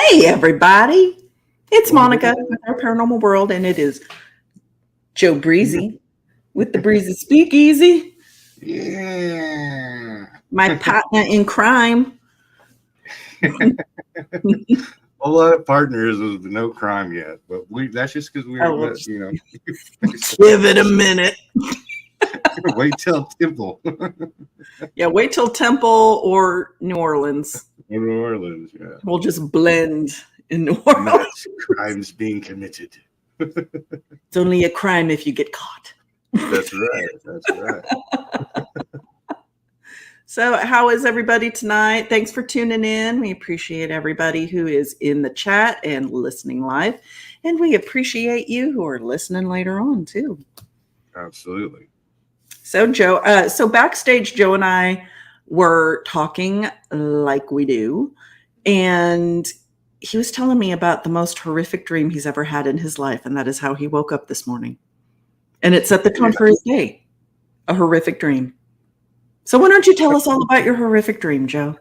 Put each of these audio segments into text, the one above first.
Hey, everybody. It's Monica with our Paranormal World, and it is Joe Breezy with the Breezy Speakeasy. Yeah. My partner in crime. A lot of partners with no crime yet, but that's just because we Oh, are, give it a minute. wait till Temple. Yeah, wait till Temple or New Orleans. New Orleans, yeah. We'll just blend in New Orleans. That's crimes being committed. It's only a crime if you get caught. That's right. That's right. So, how is everybody tonight? Thanks for tuning in. We appreciate everybody who is in the chat and listening live. And we appreciate you who are listening later on, too. Absolutely. So, Joe, so backstage, Joe and I were talking like we do. And he was telling me about the most horrific dream he's ever had in his life. And that is how he woke up this morning. And it set the tone for his day. A horrific dream. So why don't you tell us all about your horrific dream, Joe?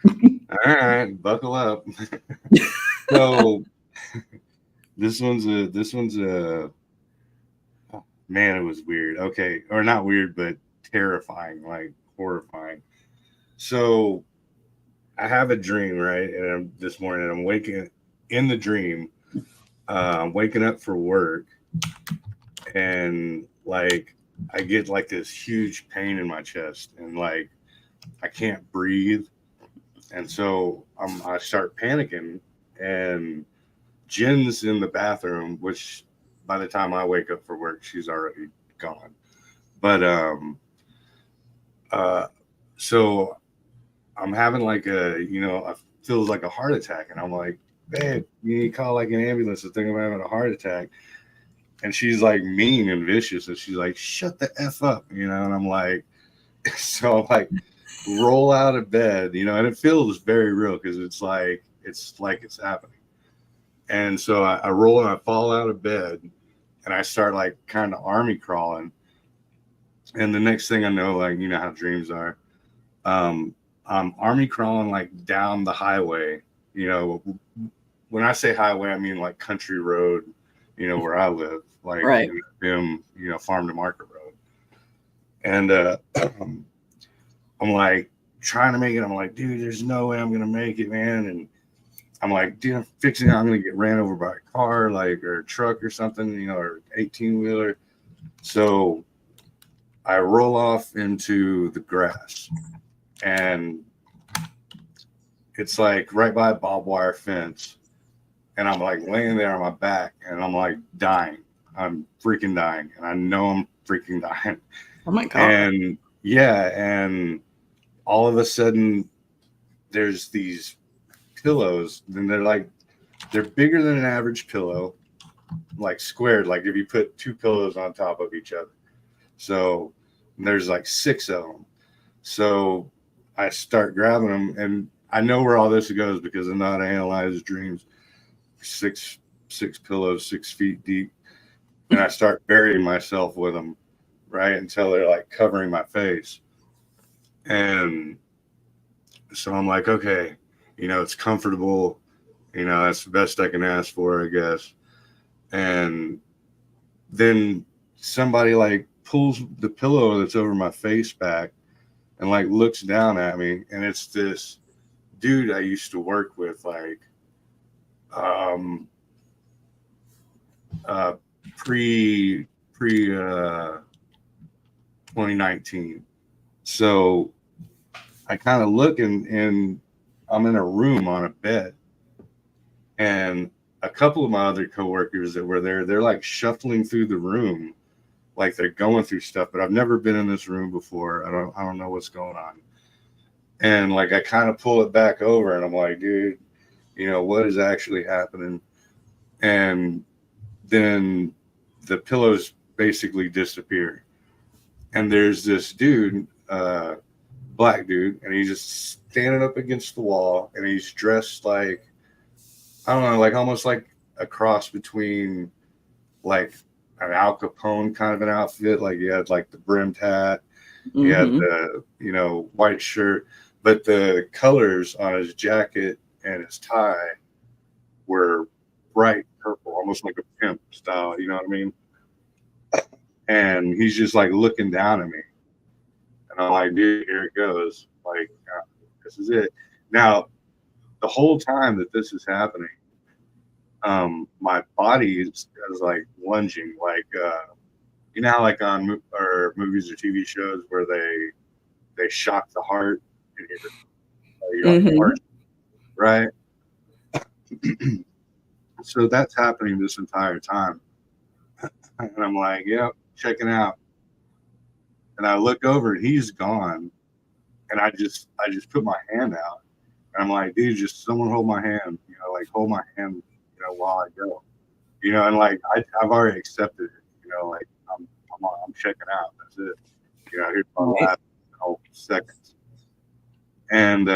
All right, buckle up. So this one's a oh, man, it was weird. Okay, or not weird, but terrifying, like horrifying. So I have a dream, right? And this morning I'm waking in the dream. I'm waking up for work, and like I get like this huge pain in my chest, and like I can't breathe, and so I start panicking, and Jen's in the bathroom, which by the time I wake up for work, she's already gone. But so I'm having like I feels like a heart attack, and I'm like, babe, you need to call like an ambulance. I think I'm having a heart attack. And she's like mean and vicious, and she's like, shut the F up, and I'm like, so I'm like, roll out of bed, and it feels very real because it's like it's happening. And so I roll and I fall out of bed, and I start like kind of army crawling. And the next thing I know, like, you know how dreams are, I'm army crawling like down the highway. When I say highway, I mean like country road, where I live, like right. Farm to Market Road. And I'm like trying to make it. I'm like, dude, there's no way I'm going to make it, man. And I'm like, dude, I'm going to get ran over by a car, like, or a truck or something, or 18-wheeler. So I roll off into the grass, and it's like right by a barbed wire fence. And I'm like laying there on my back, and I'm like dying. I'm freaking dying. And I know I'm freaking dying. Oh my God. And yeah. And all of a sudden there's these pillows, and they're bigger than an average pillow, like squared, like if you put two pillows on top of each other. So there's like 6 of them. So I start grabbing them, and I know where all this goes because I know how to analyze dreams. Six pillows, 6 feet deep, and I start burying myself with them, right, until they're like covering my face. And so I'm like, okay, it's comfortable, that's the best I can ask for, I guess. And then somebody like pulls the pillow that's over my face back and like looks down at me, and it's this dude I used to work with, like pre 2019. So I kind of look, and I'm in a room on a bed, and a couple of my other coworkers that were there, they're like shuffling through the room, like they're going through stuff, but I've never been in this room before. I don't know what's going on. And like I kind of pull it back over, and I'm like, dude, what is actually happening? And then the pillows basically disappear. And there's this dude, black dude, and he's just standing up against the wall, and he's dressed like, I don't know, like almost like a cross between like an Al Capone kind of an outfit. Like he had like the brimmed hat, he had the, white shirt, but the colors on his jacket and his tie were bright purple, almost like a pimp style. You know what I mean? And he's just like looking down at me, and I'm like, dude, here it goes. Like, this is it. Now, the whole time that this is happening, my body is like lunging, like you know how like on or movies or TV shows where they shock the heart and you're like heart, right? So that's happening this entire time, and I'm like, yep, checking out. And I look over and he's gone, and I just put my hand out, and I'm like, dude, just someone hold my hand, you know, like hold my hand, you know, while I go, you know, and like I've already accepted it, you know, like I'm checking out. That's it, you know. Here's my last seconds, and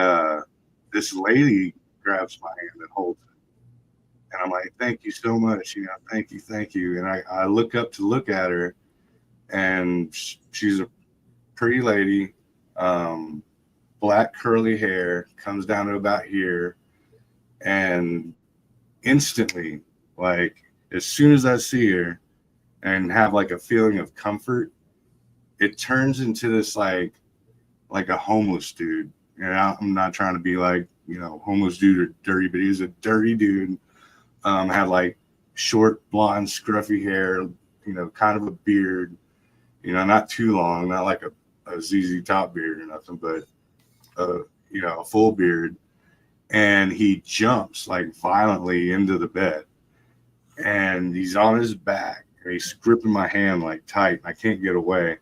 this lady grabs my hand and holds it, and I'm like, thank you so much, you know, thank you, and I look up to look at her, and she's a pretty lady, black curly hair, comes down to about here, and instantly, like as soon as I see her and have like a feeling of comfort, it turns into this like a homeless dude. And I'm not trying to be like, you know, homeless dude or dirty, but he's a dirty dude. Had like short blonde scruffy hair, you know, kind of a beard, you know, not too long, not like a ZZ Top beard or nothing, but you know, a full beard. And he jumps like violently into the bed, and he's on his back, and he's gripping my hand like tight. I can't get away.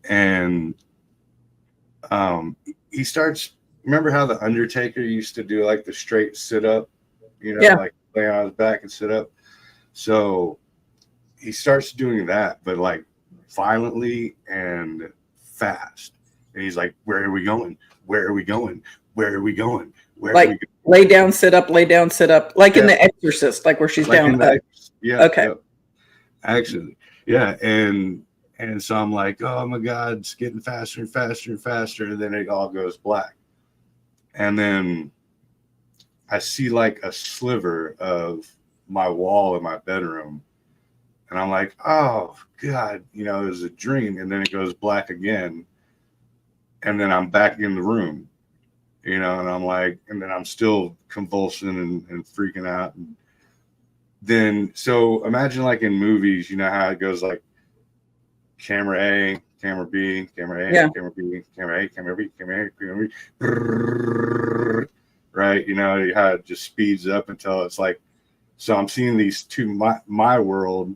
And he starts, remember how the Undertaker used to do like the straight sit up, you know, like lay on his back and sit up. So he starts doing that, but like violently and fast. And he's like, where are we going? Where are we going? Where are we going? Where like are we going? Lay down, sit up, lay down, sit up, like in The Exorcist, like where she's like down. Yeah. Okay. Yeah. Actually, yeah. And so I'm like, oh my God, it's getting faster and faster and faster. And then it all goes black. And then I see like a sliver of my wall in my bedroom. And I'm like, oh God, you know, it was a dream. And then it goes black again. And then I'm back in the room, you know, and I'm like, and then I'm still convulsing and freaking out. And then, so imagine like in movies, you know how it goes like camera A, camera B, camera A, camera B, camera A, camera B, camera A, camera B, right? You know, how it just speeds up until it's like, so I'm seeing these two, my world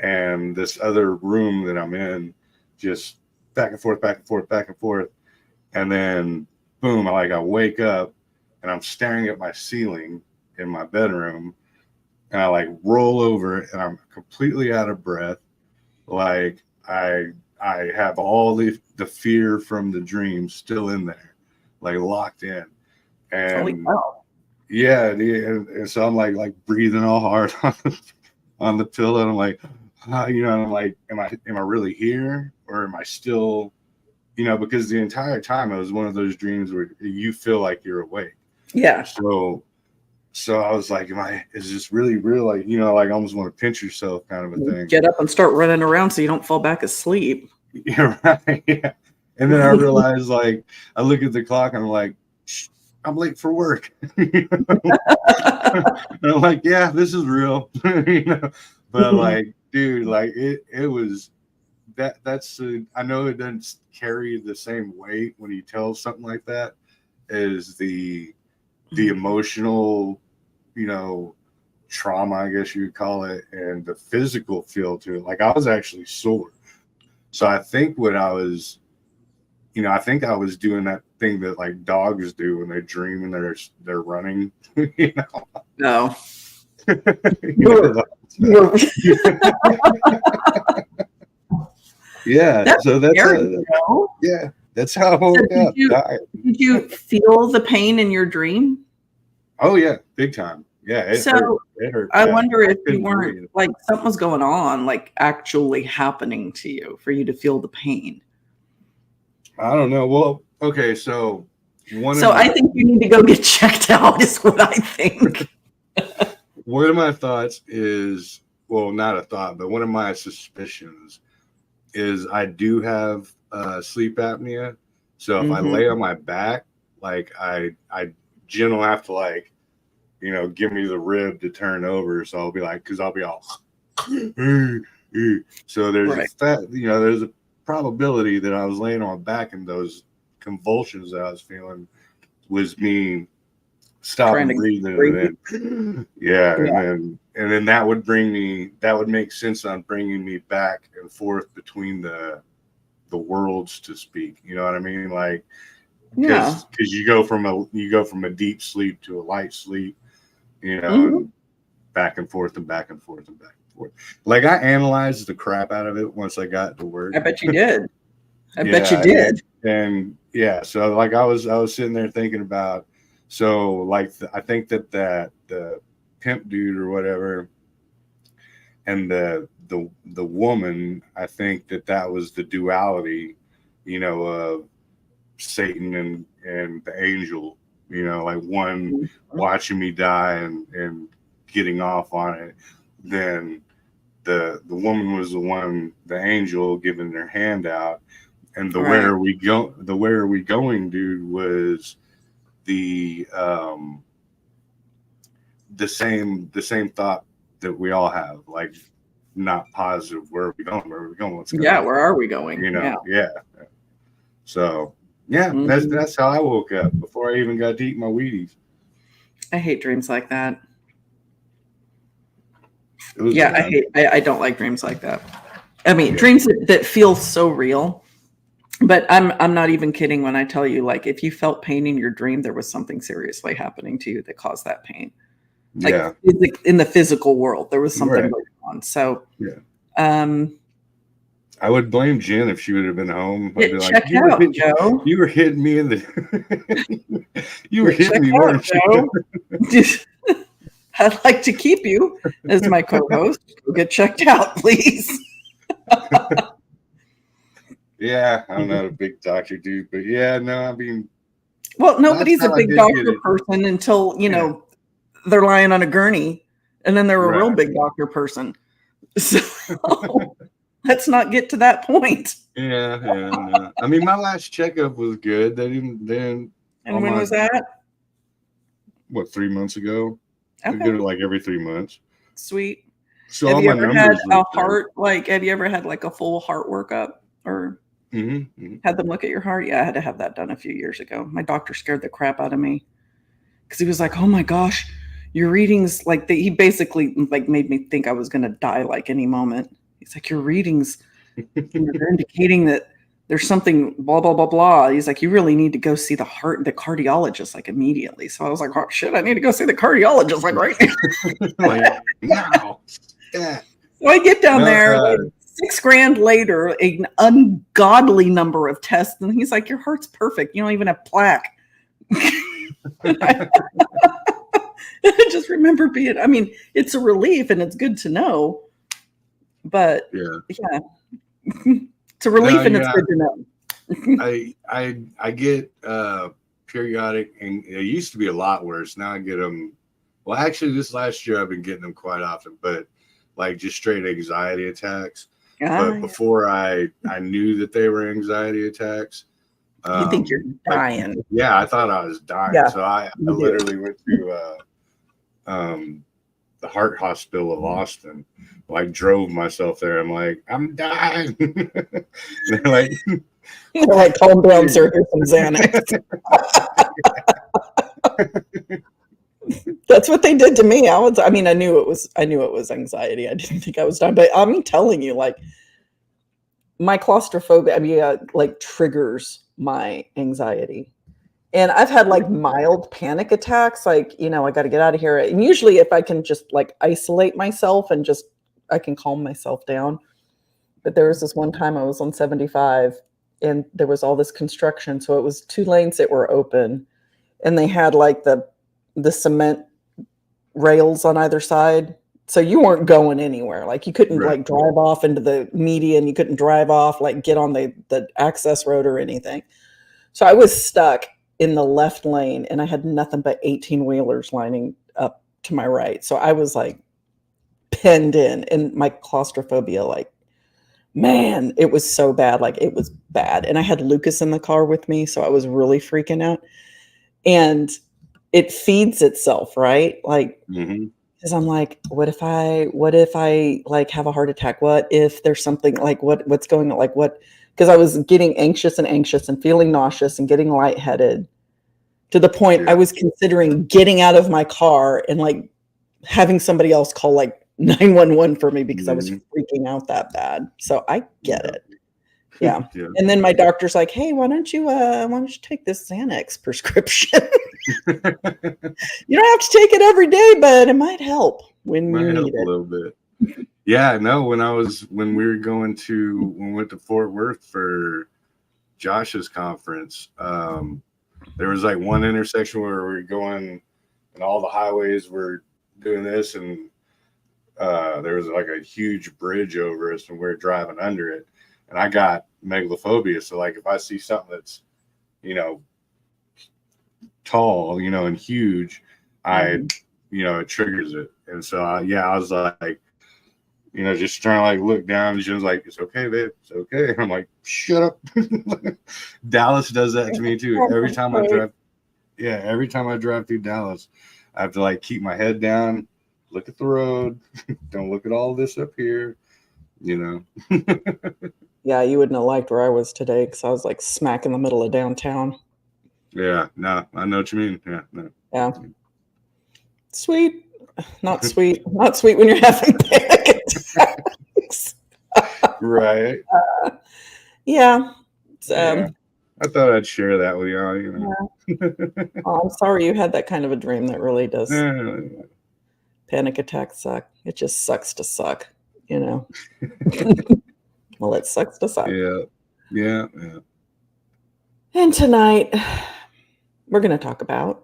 and this other room that I'm in, just back and forth, back and forth, back and forth. And then boom, I wake up and I'm staring at my ceiling in my bedroom, and I like roll over and I'm completely out of breath. Like I have all the fear from the dream still in there, like locked in. And yeah, and so I'm like breathing all hard on the pillow. And I'm like, you know, I'm like, am I really here, or am I still, you know, because the entire time it was one of those dreams where you feel like you're awake. Yeah. So I was like, is this really real? Like, you know, like almost want to pinch yourself kind of a thing. Get up and start running around so you don't fall back asleep. Yeah, right. Yeah. And then I realized, like, I look at the clock and I'm like, I'm late for work. And I'm like, yeah, this is real. You know, but like, dude, like it was that's I know it doesn't carry the same weight when you tell something like that as the emotional, you know, trauma, I guess you would call it, and the physical feel to it. Like I was actually sore. So I think what I was, you know, I think I was doing that thing that like dogs do when they dream and they're running, you know. No. Yeah. That's so that's scary, yeah. That's how I woke up. Did you feel the pain in your dream? Oh yeah, big time. Yeah. It hurt. I wonder if you weren't like something was going on, like actually happening to you for you to feel the pain. I don't know. Well, okay, so I think you need to go get checked out, is what I think. One of my thoughts is, well, not a thought, but one of my suspicions is I do have sleep apnea. So if I lay on my back, like I Jen will have to like, give me the rib to turn over. So I'll be like, because I'll be all. So there's there's a probability that I was laying on my back and those convulsions that I was feeling was me stopping breathing. And then that would make sense on bringing me back and forth between the worlds, to speak. You know what I mean? Like, because you go from a deep sleep to a light sleep, and back and forth and back and forth and back and forth. Like, I analyzed the crap out of it once I got to work. I bet you did. I bet you did. And so like I was sitting there thinking about, so like I think that the pimp dude or whatever, and the woman, I think that was the duality, of Satan and the angel, like one watching me die and getting off on it. Then the woman was the angel giving their hand out, and the where are we going dude was the same thought that we all have, like, not positive. Where are we going? What's going on? Where are we going? So that's how I woke up before I even got to eat my Wheaties. I hate dreams like that. Bad. I don't like dreams like that. I mean, dreams that feel so real. But I'm not even kidding when I tell you, like, if you felt pain in your dream, there was something seriously happening to you that caused that pain. Like, in the physical world, there was something going on. So I would blame Jen if she would have been home. I'd be like, check out, Joe. You were hitting me in the you were hitting me, weren't you? I'd like to keep you as my co-host. Get checked out, please. Yeah, I'm not a big doctor dude, but I mean, well, nobody's a big doctor person until they're lying on a gurney, and then they're a real big doctor person. So let's not get to that point. No. I mean, my last checkup was good. And when was that? What, 3 months ago? Okay. We go to like every 3 months. Sweet. So have you ever had a heart? Like, have you ever had like a full heart workup or had them look at your heart? Yeah, I had to have that done a few years ago. My doctor scared the crap out of me because he was like, "Oh my gosh, your readings!" Like, he basically like made me think I was going to die like any moment. He's like, "Your readings, they're indicating that there's something blah blah blah blah." He's like, "You really need to go see the cardiologist like immediately." So I was like, "Oh shit, I need to go see the cardiologist like right now." Like, now. Yeah. So I get down there, like, $6,000 later, an ungodly number of tests, and he's like, "Your heart's perfect. You don't even have plaque." I just remember I mean, it's a relief and it's good to know, but it's a relief and it's good to know. I get periodic, and it used to be a lot worse. Now I get them. Well, actually, this last year I've been getting them quite often, but like just straight anxiety attacks. But before I knew that they were anxiety attacks. You think you're dying? I thought I was dying. Yeah, so I literally went to the Heart Hospital of Austin. Like, drove myself there. I'm like, I'm dying. They're like, calm down, sir. Here's some Xanax. That's what they did to me. I knew it was anxiety. I didn't think I was dying, but I'm telling you, like, my claustrophobia, like, triggers my anxiety. And I've had like mild panic attacks, like, I got to get out of here. And usually if I can just like isolate myself and I can calm myself down. But there was this one time I was on 75 and there was all this construction. So it was 2 lanes that were open and they had like the cement rails on either side. So you weren't going anywhere. Like, you couldn't like drive off into the median. You couldn't drive off, like get on the access road or anything. So I was stuck in the left lane and I had nothing but 18-wheelers lining up to my right. So I was like penned in, and my claustrophobia, like, man, it was so bad. Like, it was bad. And I had Lucas in the car with me, so I was really freaking out. And it feeds itself, right? Like, Mhm. because I'm like, what if I like have a heart attack? What if there's something like what's going on? Like what? Because I was getting anxious and feeling nauseous and getting lightheaded to the point I Yeah. was considering getting out of my car and like having somebody else call like 911 for me because I was Mhm. freaking out that bad. So I get Yeah. it. Yeah. Yeah. And then my doctor's like, "Hey, why don't you take this Xanax prescription? You don't have to take it every day, but it might help when you Might need help a it." little bit. Yeah, no, when we went to Fort Worth for Josh's conference, there was like one intersection where we were going and all the highways were doing this, and there was like a huge bridge over us and we were driving under it. And I got megalophobia. So like if I see something that's, you know, tall, and huge, I, it triggers it. And so I was like, just trying to like look down, and she was like, "It's okay, babe. It's okay." And I'm like, "Shut up." Dallas does that to me too. Every time I drive through Dallas, I have to like keep my head down, look at the road, don't look at all this up here, Yeah, you wouldn't have liked where I was today because I was like smack in the middle of downtown. Yeah, no, I know what you mean. Yeah, no. Yeah. Sweet. Not sweet. Not sweet when you're having panic attacks. Right. Yeah. Yeah. I thought I'd share that with y'all, Yeah. Oh, I'm sorry you had that kind of a dream. That really does. Yeah. Panic attacks suck. It just sucks to suck, Well, it sucks to suck. Yeah. Yeah. And tonight, we're going to talk about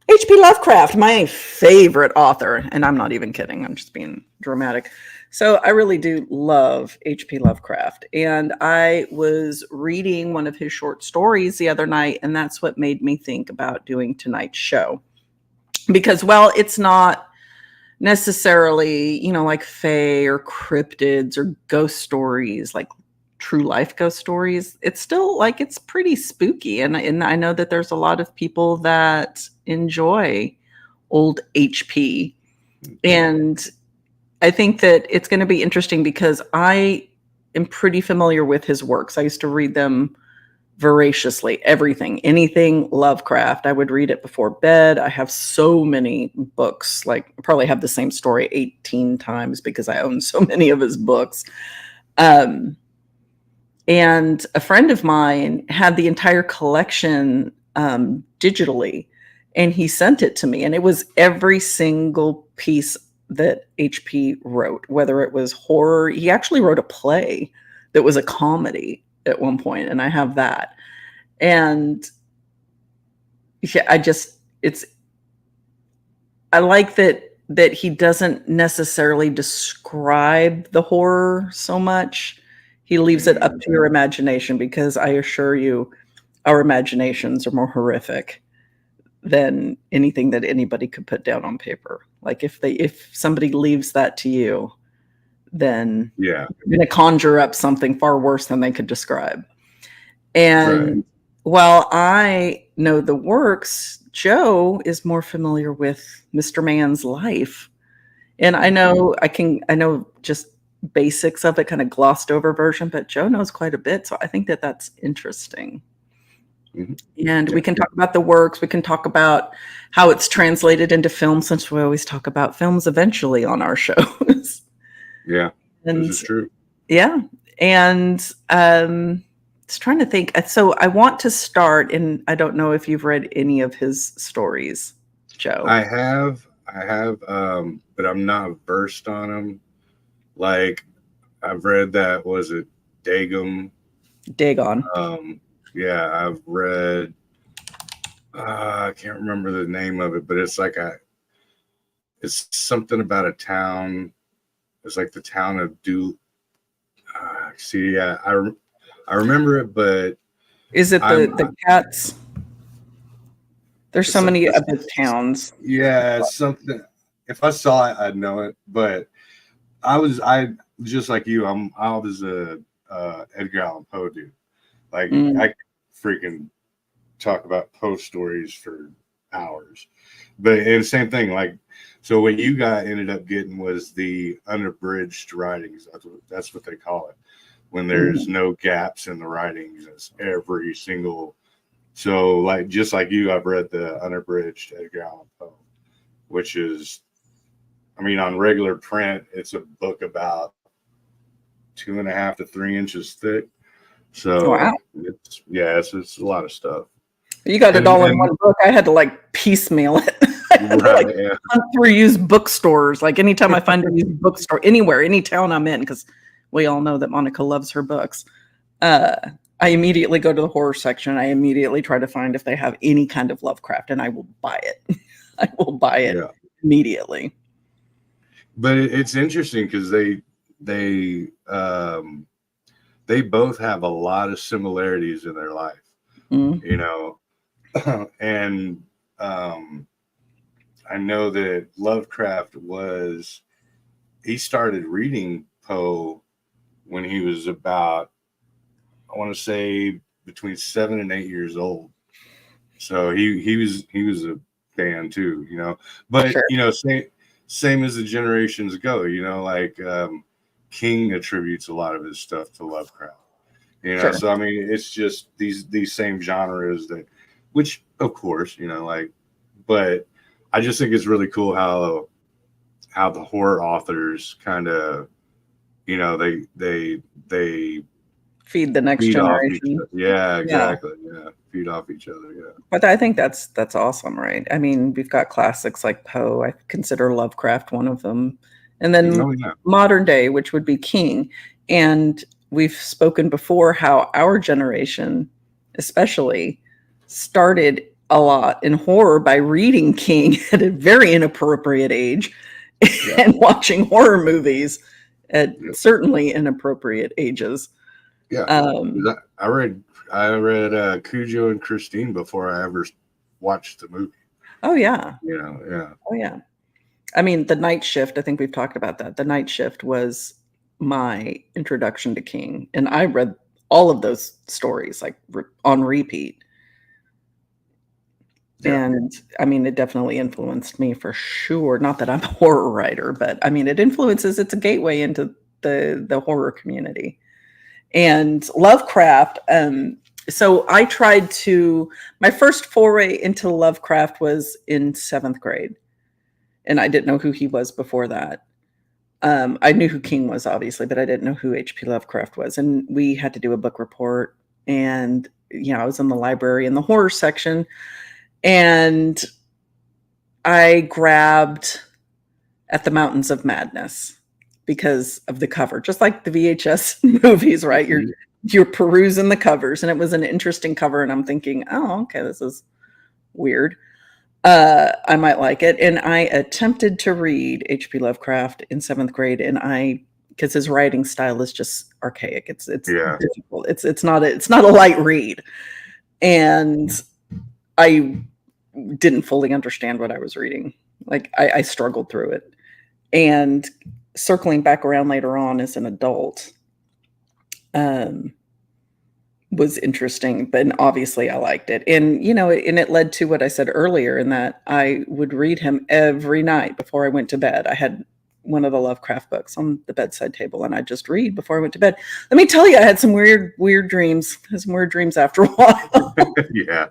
H.P. Lovecraft, my favorite author. And I'm not even kidding. I'm just being dramatic. So I really do love H.P. Lovecraft. And I was reading one of his short stories the other night, and that's what made me think about doing tonight's show. Because, well, it's not necessarily, like fae or cryptids or ghost stories, like true life ghost stories. It's still like it's pretty spooky. And I know that there's a lot of people that enjoy old HP. And I think that it's going to be interesting because I am pretty familiar with his works. I used to read them voraciously, anything Lovecraft. I would read it before bed. I have so many books, like I probably have the same story 18 times because I own so many of his books. And a friend of mine had the entire collection digitally, and he sent it to me, and it was every single piece that HP wrote, whether it was horror. He actually wrote a play that was a comedy at one point, and I have that. And yeah, I like that he doesn't necessarily describe the horror so much. He leaves it up to your imagination, because I assure you our imaginations are more horrific than anything that anybody could put down on paper. Like if somebody leaves that to you, then Yeah. you're going to conjure up something far worse than they could describe. And Right. while I know the works, Joe is more familiar with Mr. Man's life. And I know just basics of it, kind of glossed over version, but Joe knows quite a bit. So I think that that's interesting. Mm-hmm. And we can talk about the works. We can talk about how it's translated into film, since we always talk about films eventually on our shows. Yeah, And this is true. yeah. And just trying to think. So I want to start, and I don't know if you've read any of his stories, Joe. I have, but I'm not versed on them. Like I've read that, was it Dagon? Yeah, I've read. I can't remember the name of it, but it's like it's something about a town. It's like the town of I remember it, but is it the cats? There's so many of his towns. Yeah, something. if I saw it, I'd know it. But I just like you. I was a Edgar Allan Poe dude. Like I freaking talk about Poe stories for hours. But and same thing, like so what you got ended up getting was the unabridged writings. That's what they call it. When there's no gaps in the writings, it's every single. So like just like you, I've read the unabridged Edgar Allan Poe, which is, I mean, on regular print, it's a book about 2.5 to 3 inches thick. So Wow. it's a lot of stuff. You got it all in one book. I had to like piecemeal it. Right, like hunt through used bookstores. Like anytime I find a used bookstore anywhere, any town I'm in, because we all know that Monica loves her books. I immediately go to the horror section. I immediately try to find if they have any kind of Lovecraft, and I will buy it. I will buy it immediately. But it's interesting because they both have a lot of similarities in their life, you know, and I know that Lovecraft he started reading Poe when he was about, I want to say between 7 and 8 years old. So he was a fan too, you know, but you know, same as the generations go, you know, like King attributes a lot of his stuff to Lovecraft, you know. So I mean, it's just these same genres that, which of course, you know, like, but I just think it's really cool how the horror authors kind of, you know, they feed the next generation. Yeah, exactly. Yeah, feed off each other. Yeah. But I think that's awesome, right? I mean, we've got classics like Poe. I consider Lovecraft one of them, and then modern day, which would be King. And we've spoken before how our generation, especially, started a lot in horror by reading King at a very inappropriate age and watching horror movies at certainly inappropriate ages. Yeah, I read Cujo and Christine before I ever watched the movie. Oh yeah, yeah. Oh yeah. I mean, The Night Shift. I think we've talked about that. The Night Shift was my introduction to King, and I read all of those stories like on repeat. And I mean, it definitely influenced me for sure. Not that I'm a horror writer, but I mean, it's a gateway into the horror community. And Lovecraft, so I my first foray into Lovecraft was in 7th grade. And I didn't know who he was before that. I knew who King was, obviously, but I didn't know who H.P. Lovecraft was. And we had to do a book report. And, you know, I was in the library in the horror section. And I grabbed At the Mountains of Madness because of the cover, just like the VHS movies, right? You're perusing the covers, and it was an interesting cover. And I'm thinking, oh, okay, this is weird. I might like it. And I attempted to read H.P. Lovecraft in 7th grade, and because his writing style is just archaic. It's difficult. It's not a light read. And I didn't fully understand what I was reading. Like I struggled through it. And circling back around later on as an adult, was interesting, but obviously I liked it. And, you know, and it led to what I said earlier, in that I would read him every night before I went to bed. I had one of the Lovecraft books on the bedside table, and I just read before I went to bed. Let me tell you, I had some weird dreams. I had some weird dreams after a while. Yeah.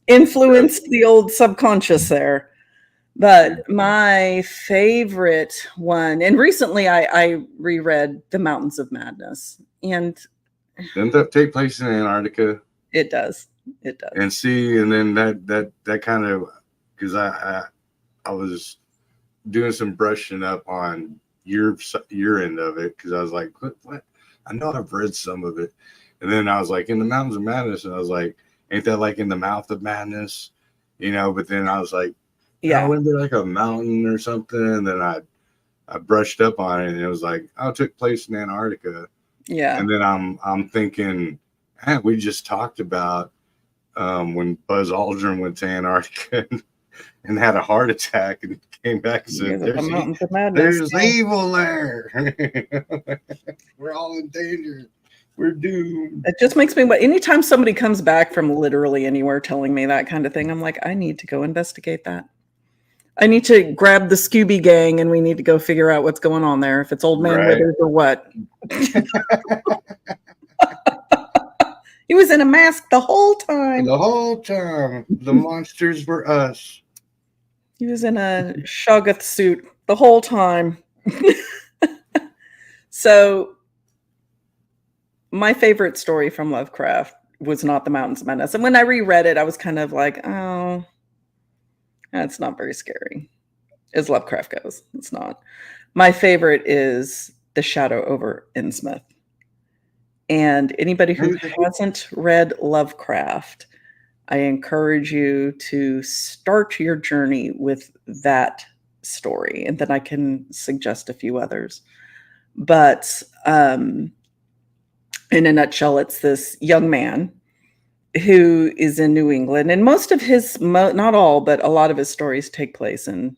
Influenced the old subconscious there. But my favorite one, and recently I reread The Mountains of Madness, and didn't that take place in Antarctica? It does. And see, and then that kind of, because I was doing some brushing up on your end of it, because I was like, what? I know I've read some of it, and then I was like, in The Mountains of Madness, and I was like, ain't that like In the Mouth of Madness, you know? But then I was like, yeah, wouldn't it be like a mountain or something? And then I brushed up on it, and it was like, oh, it took place in Antarctica. Yeah. And then I'm thinking, we just talked about when Buzz Aldrin went to Antarctica and had a heart attack and came back and said, The mountains of madness. there's evil there. We're all in danger. We're doomed. It just makes me, anytime somebody comes back from literally anywhere telling me that kind of thing, I'm like, I need to go investigate that. I need to grab the Scooby gang and we need to go figure out what's going on there. If it's Old Man Withers or what. He was in a mask the whole time. The whole time. The monsters were us. He was in a Shoggoth suit the whole time. So, my favorite story from Lovecraft was not The Mountains of Madness. And when I reread it, I was kind of like, oh, that's not very scary. As Lovecraft goes, it's not. My favorite is The Shadow over Innsmouth. And anybody who hasn't read Lovecraft, I encourage you to start your journey with that story. And then I can suggest a few others. But in a nutshell, it's this young man who is in New England. And most of his, not all, but a lot of his stories take place in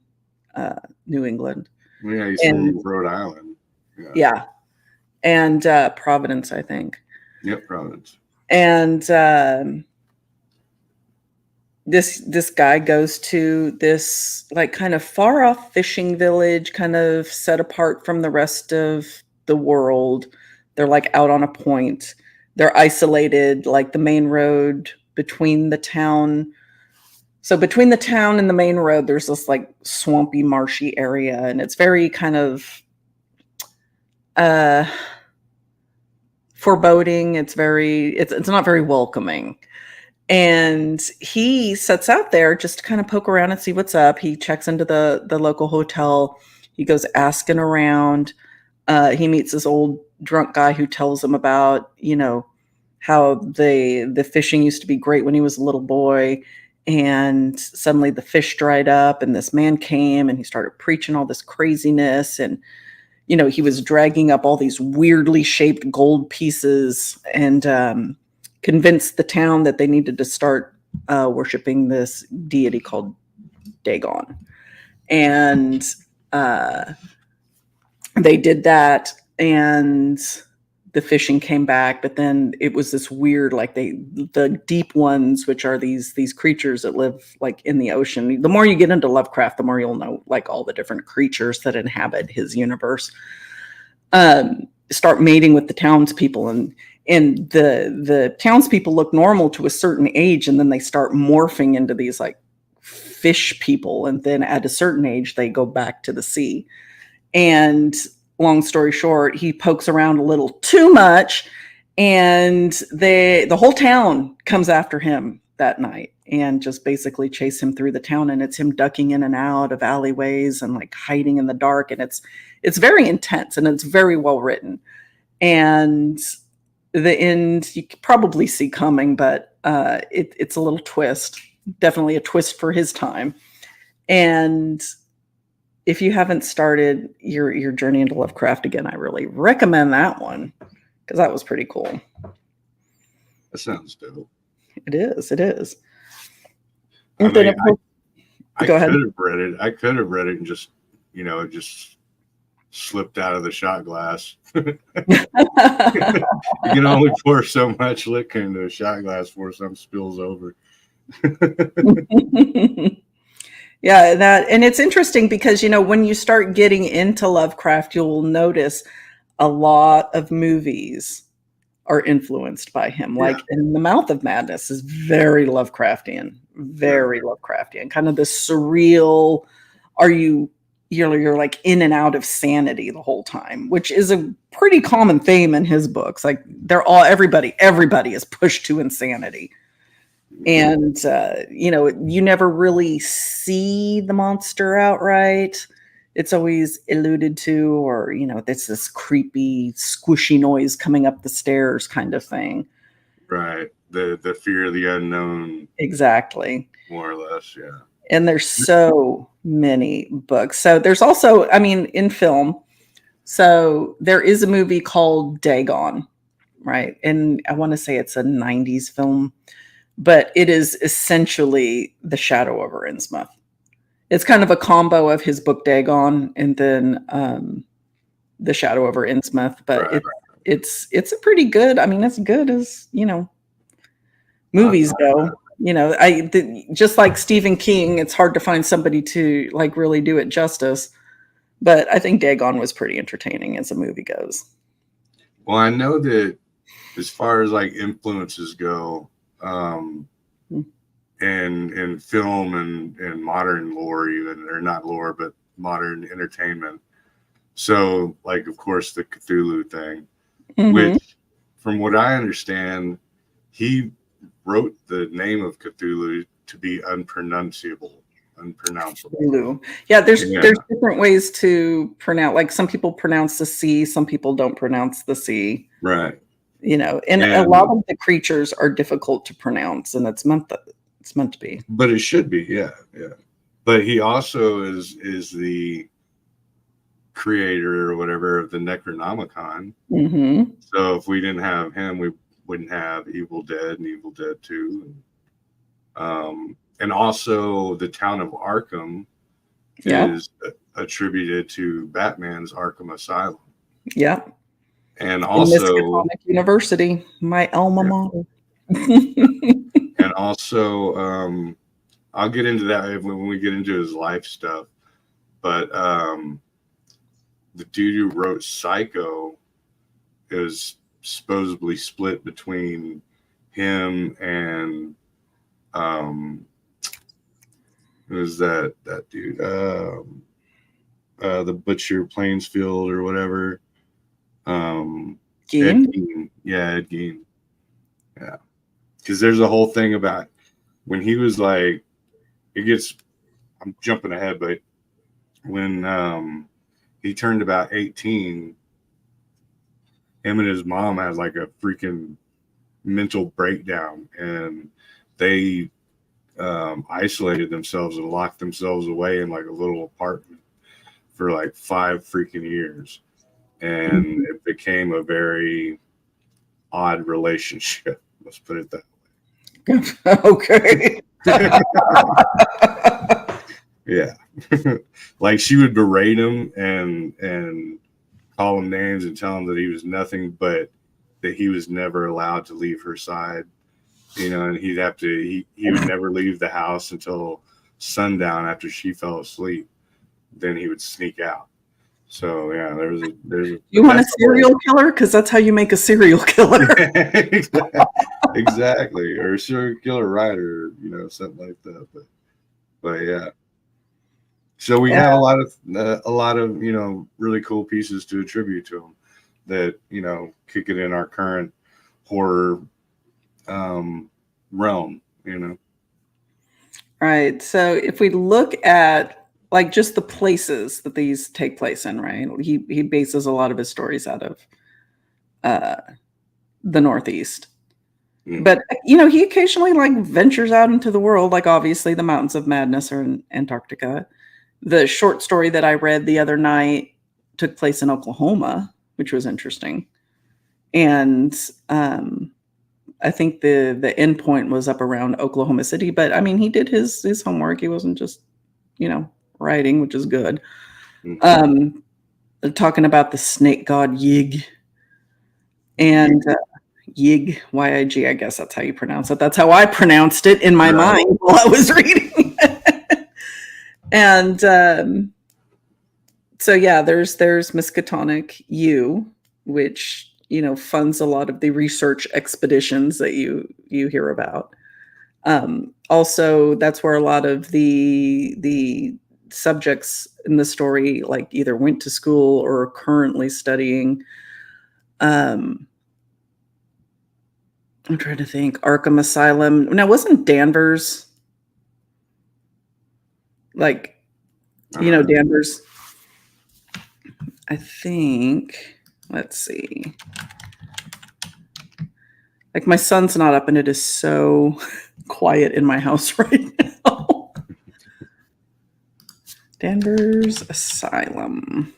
New England. Yeah, he's from Rhode Island. Yeah. And Providence, I think. Yep, Providence. And this guy goes to this like kind of far off fishing village, kind of set apart from the rest of the world. They're like out on a point. They're isolated, like the main road between the town. So between the town and the main road, there's this like swampy, marshy area, and it's very kind of foreboding. It's not very welcoming. And he sets out there just to kind of poke around and see what's up. He checks into the local hotel. He goes asking around. He meets this old drunk guy who tells him about, how the fishing used to be great when he was a little boy. And suddenly the fish dried up and this man came and he started preaching all this craziness. And, he was dragging up all these weirdly shaped gold pieces and convinced the town that they needed to start worshiping this deity called Dagon. And they did that, and the fishing came back, but then it was this weird, like the deep ones, which are these creatures that live like in the ocean. The more you get into Lovecraft, the more you'll know like all the different creatures that inhabit his universe. Start mating with the townspeople, and the townspeople look normal to a certain age, and then they start morphing into these like fish people, and then at a certain age they go back to the sea. And long story short, he pokes around a little too much, and the whole town comes after him that night and just basically chase him through the town. And it's him ducking in and out of alleyways and like hiding in the dark. And it's very intense and it's very well written. And the end you could probably see coming, but it's a little twist, definitely a twist for his time. And if you haven't started your journey into Lovecraft again, I really recommend that one because that was pretty cool. That sounds dope. It is. I And then, mean, of course, go ahead. I could have read it and just slipped out of the shot glass. You can only pour so much liquor into a shot glass before something spills over. Yeah, and it's interesting because, when you start getting into Lovecraft, you'll notice a lot of movies are influenced by him. Like in The Mouth of Madness is very Lovecraftian, kind of this surreal, you're like in and out of sanity the whole time, which is a pretty common theme in his books. Like everybody is pushed to insanity. And, you never really see the monster outright. It's always alluded to, or, it's this creepy, squishy noise coming up the stairs kind of thing. Right. The fear of the unknown. Exactly. More or less, yeah. And there's so many books. So there's also, in film, so there is a movie called Dagon, right? And I want to say it's a 90s film. But it is essentially The Shadow over Innsmouth. It's kind of a combo of his book Dagon and then The Shadow over Innsmouth, but Right. it's a pretty good. I mean, as good as movies go. Just like Stephen King, it's hard to find somebody to like really do it justice. But I think Dagon was pretty entertaining as a movie goes. Well, I know that as far as like influences go, and film and modern lore, even, or not lore, but modern entertainment. So, like, of course, the Cthulhu thing, which, from what I understand, he wrote the name of Cthulhu to be unpronounceable. Yeah, there's different ways to pronounce. Like some people pronounce the C, some people don't pronounce the C. Right. And a lot of the creatures are difficult to pronounce, and it's meant to be. But it should be, yeah. But he also is the creator or whatever of the Necronomicon. So if we didn't have him, we wouldn't have Evil Dead and Evil Dead 2. And also the town of Arkham is attributed to Batman's Arkham Asylum. Yeah. And also Miskatonic University, my alma mater. And also, I'll get into that when we get into his life stuff. But the dude who wrote Psycho is supposedly split between him and who's that dude? The Butcher Plainsfield or whatever. Gein? Ed Gein. Yeah, Ed Gein. Yeah. Because there's a whole thing about when he was like, I'm jumping ahead, but when he turned about 18, him and his mom had like a freaking mental breakdown, and they isolated themselves and locked themselves away in like a little apartment for like 5 freaking years. And it became a very odd relationship. Let's put it that way. Okay. Yeah. Like she would berate him and call him names and tell him that he was nothing, but that he was never allowed to leave her side. And he would never leave the house until sundown after she fell asleep. Then he would sneak out. So yeah, there's a. You want a serial killer? Because that's how you make a serial killer. Exactly, or a serial killer writer, something like that. But yeah. So we have a lot of really cool pieces to attribute to him that kick it in our current horror realm. Right. So if we look at like just the places that these take place in, right? He bases a lot of his stories out of the Northeast. But he occasionally like ventures out into the world, like obviously the Mountains of Madness are in Antarctica. The short story that I read the other night took place in Oklahoma, which was interesting. And I think the end point was up around Oklahoma City, but I mean, he did his homework. He wasn't just, writing, which is good. Talking about the snake god Yig, and Yig, Y-I-G, I guess that's how you pronounce it. That's how I pronounced it in my mind while I was reading. And so yeah, there's Miskatonic U, which funds a lot of the research expeditions that you hear about. Also, that's where a lot of the subjects in the story like either went to school or are currently studying. I'm trying to think. Arkham Asylum. Now, wasn't Danvers like, Danvers? I think. Let's see. Like my son's not up, and it is so quiet in my house right now. Danvers Asylum.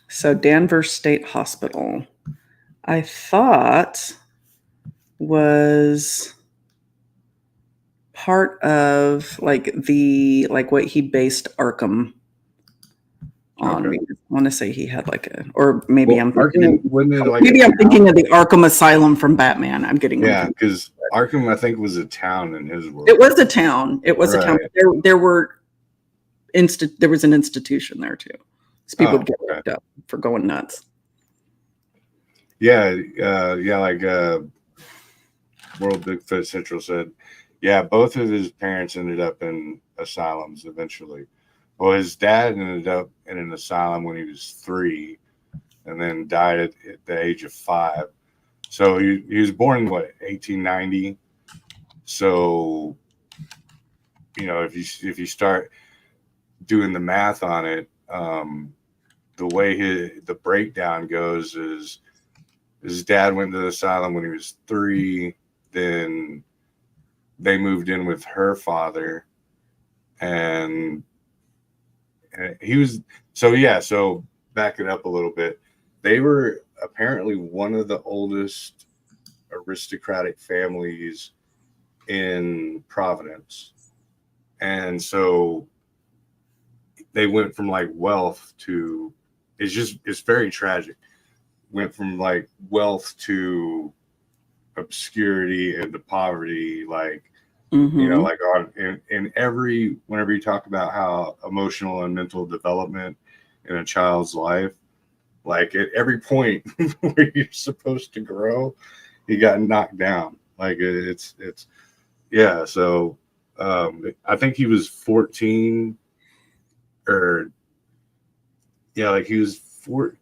So Danvers State Hospital, I thought was part of like what he based Arkham on. Okay. I want to say he had like or maybe Well, I'm thinking Arkham, wasn't it like maybe I'm thinking of the Arkham Asylum from Batman. I'm getting them confused. because Arkham, I think, was a town in his world. It was a town. It was a town. Right. There was an institution there too. So people would get looked up for going nuts. Yeah, like World Bigfoot Central said, yeah, both of his parents ended up in asylums eventually. Well, his dad ended up in an asylum when he was 3 and then died at the age of 5. So he was born in 1890. So, if you start doing the math on it, the way the breakdown goes is his dad went to the asylum when he was 3. Then they moved in with her father, and he was so back it up a little bit. They were apparently one of the oldest aristocratic families in Providence, and so they went from like wealth to it's very tragic. Went from like wealth to obscurity and to poverty, like like in every whenever you talk about how emotional and mental development in a child's life, like at every point where you're supposed to grow, he got knocked down. Like it's so I think he was 14 or like he was 4.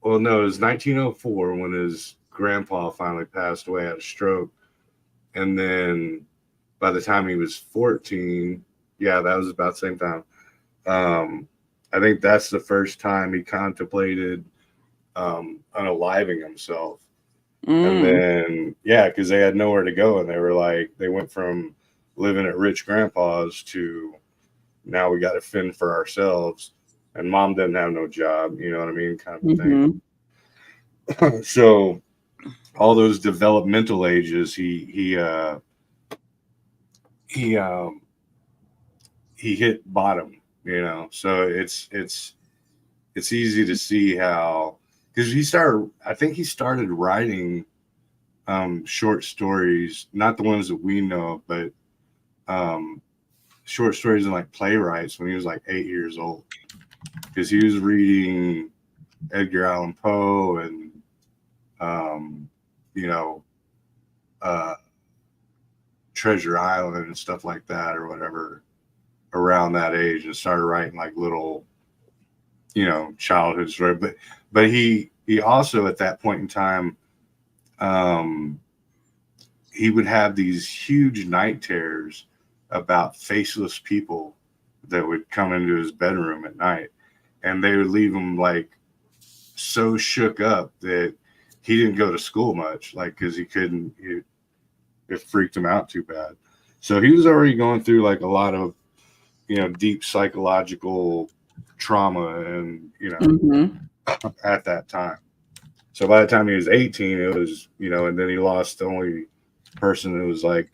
Well, no, it was 1904 when his grandpa finally passed away, had a stroke. And then by the time he was 14, that was about the same time. I think that's the first time he contemplated unaliving himself. And then, because they had nowhere to go. And they went from living at rich grandpa's to now we got to fend for ourselves. And mom didn't have no job, you know what I mean? Kind of thing. So all those developmental ages, he hit bottom, so it's easy to see how, because I think he started writing short stories, not the ones that we know, but short stories and like playwrights when he was like 8 years old, because he was reading Edgar Allan Poe and Treasure Island and stuff like that or whatever around that age, and started writing like little childhood story. But he also at that point in time he would have these huge night terrors about faceless people that would come into his bedroom at night, and they would leave him like so shook up that he didn't go to school much, like because it freaked him out too bad. So he was already going through like a lot of deep psychological trauma and at that time. So by the time he was 18, it was and then he lost the only person who was like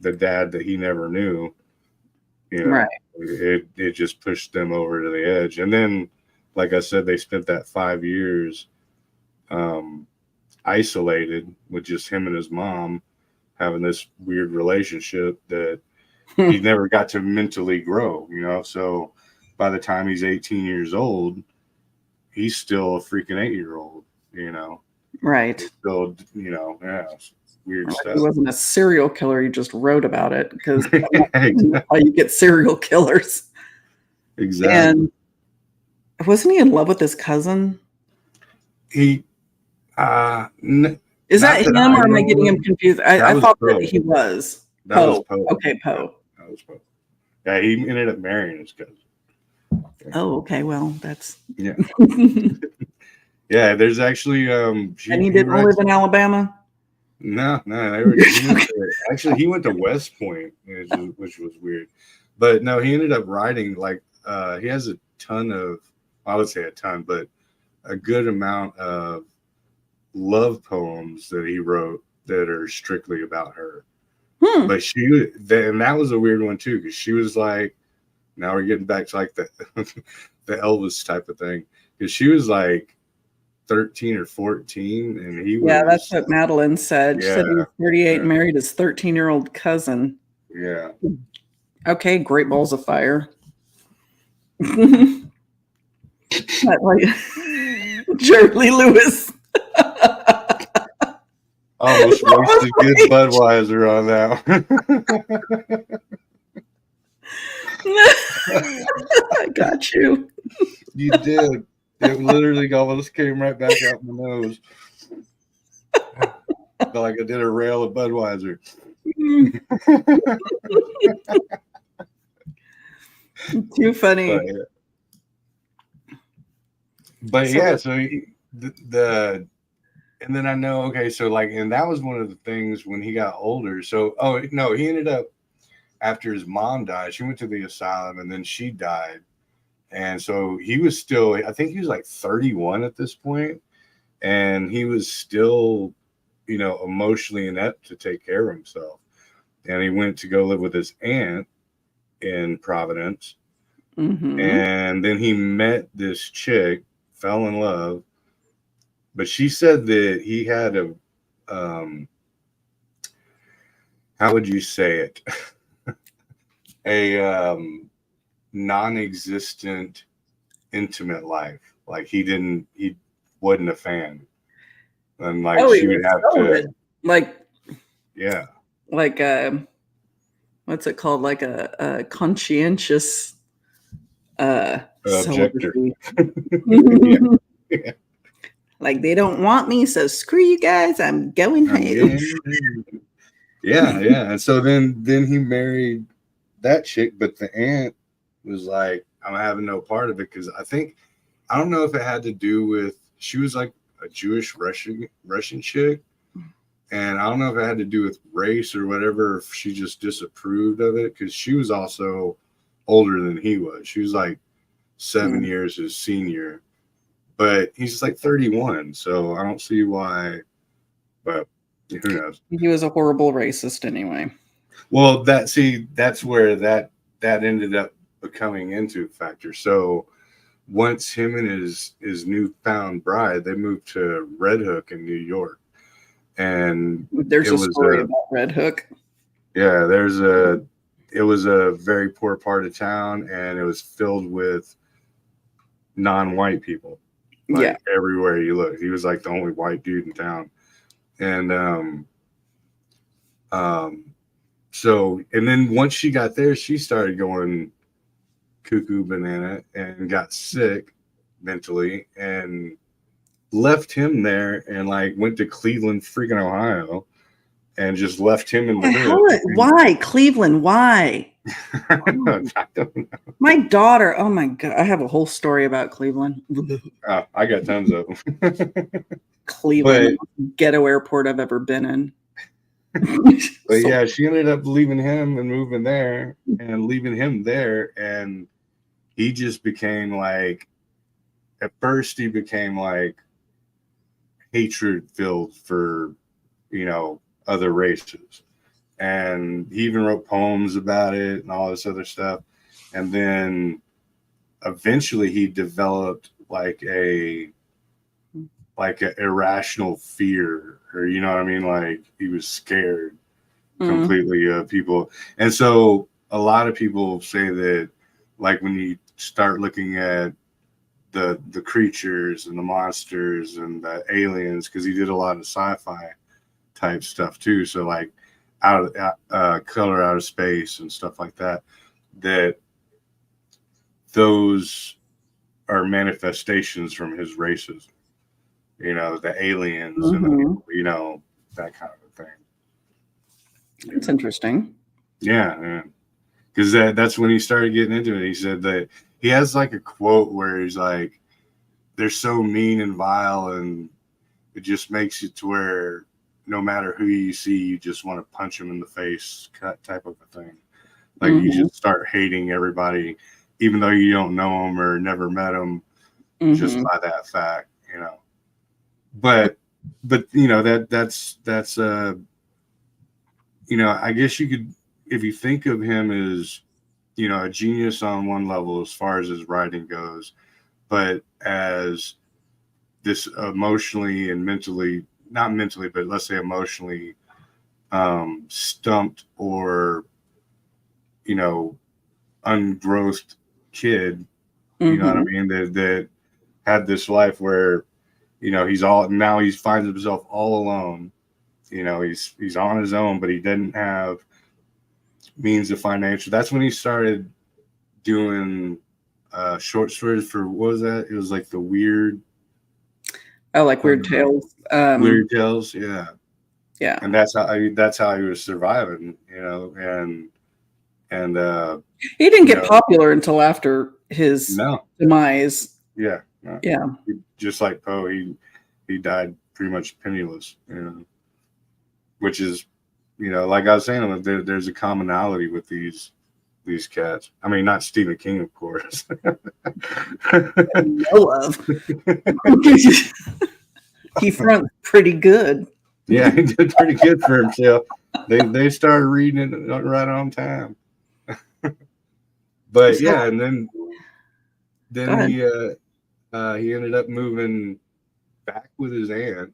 the dad that he never knew. Right. It just pushed them over to the edge. And then, like I said, they spent that 5 years isolated with just him and his mom, having this weird relationship that he never got to mentally grow, So by the time he's 18 years old, he's still a freaking 8-year-old, Right. He's still, weird stuff. He wasn't a serial killer. He just wrote about it, because that's how you get serial killers. Exactly. And wasn't he in love with his cousin? He is that him, or am I getting him confused? I thought that he was. Poe. Okay, Poe. That was Poe. Yeah, he ended up marrying his cousin. Oh, okay. Well, that's yeah. There's actually and he didn't live in Alabama. No. Actually, he went to West Point, which was weird. But no, he ended up writing like he has a ton of, I would say a ton, but a good amount of love poems that he wrote that are strictly about her. But and that was a weird one too, because she was like, now we're getting back to like the the Elvis type of thing, because she was like 13 or 14, and he was. Yeah, that's what Madeline said. She said he was 38 and married his 13-year-old cousin. Yeah. Okay, great balls of fire. Like Jerry Lee Lewis. Almost wasted good Budweiser on that. I got you. You did. It literally almost came right back out my nose. Felt like I did a rail of Budweiser. Too funny. But yeah, so and then I know, okay, so like, and that was one of the things when he got older. So, he ended up, after his mom died, she went to the asylum and then she died. And so he was still, I think he was like 31 at this point, and he was still, emotionally inept to take care of himself. And he went to go live with his aunt in Providence. Mm-hmm. And then he met this chick, fell in love, but she said that he had a, how would you say it? A non-existent intimate life. Like he wasn't a fan. And like she would have to, like, yeah, like what's it called? Like a conscientious objector. Yeah. Like, they don't want me, so screw you guys. I'm going home. Yeah. And so then he married that chick, but the aunt was like, I'm having no part of it, because I don't know if it had to do with, she was like a Jewish Russian chick, and I don't know if it had to do with race or whatever, if she just disapproved of it, because she was also older than he was. She was like 7 years his senior, but he's like 31, so I don't see why, but who knows? He was a horrible racist anyway. Well, that's where that ended up becoming into factor. So once him and his newfound bride, they moved to Red Hook in New York, and there's a story about Red Hook. Yeah, it was a very poor part of town, and it was filled with non-white people. Like, everywhere you look, he was like the only white dude in town. And so, and then once she got there, she started going cuckoo banana and got sick mentally, and left him there, and like went to Cleveland, freaking Ohio, and just left him in the hood. Why Cleveland? Why? I don't know. My daughter. Oh my God! I have a whole story about Cleveland. I got tons of them. Cleveland, ghetto airport I've ever been in. But yeah, she ended up leaving him and moving there, and leaving him there, and he just became like, at first he became like hatred filled for, other races. And he even wrote poems about it and all this other stuff. And then eventually he developed like a irrational fear, or you know what I mean? Like, he was scared completely of people. And so a lot of people say that, like, when you start looking at the creatures and the monsters and the aliens, because he did a lot of sci-fi type stuff too, so like Color Out of Space and stuff like that, that those are manifestations from his racism, the aliens and that kind of a thing. It's interesting. Yeah, because that's when he started getting into it. He said that he has like a quote where he's like, they're so mean and vile, and it just makes it to where no matter who you see, you just want to punch him in the face, type of a thing. Like, you just start hating everybody, even though you don't know them or never met them, just by that fact, But that's I guess you could, if you think of him as, a genius on one level as far as his writing goes, but as this emotionally and mentally, not mentally, but let's say emotionally stumped or, ungrowthed kid, you know what I mean? That had this life where, he finds himself all alone. He's on his own, but he didn't have means of financial. That's when he started doing short stories for, what was that? It was like the weird. Oh, like Weird Tales. Weird Tales, yeah. Yeah. And that's how he was surviving, and he didn't get popular until after his demise. Yeah. Yeah. Just like Poe, he died pretty much penniless, which is, like I was saying, there's a commonality with these cats. I mean, not Stephen King, of course. No love. He fronted pretty good. Yeah, he did pretty good for himself. They started reading it right on time. But yeah, and then he ended up moving back with his aunt,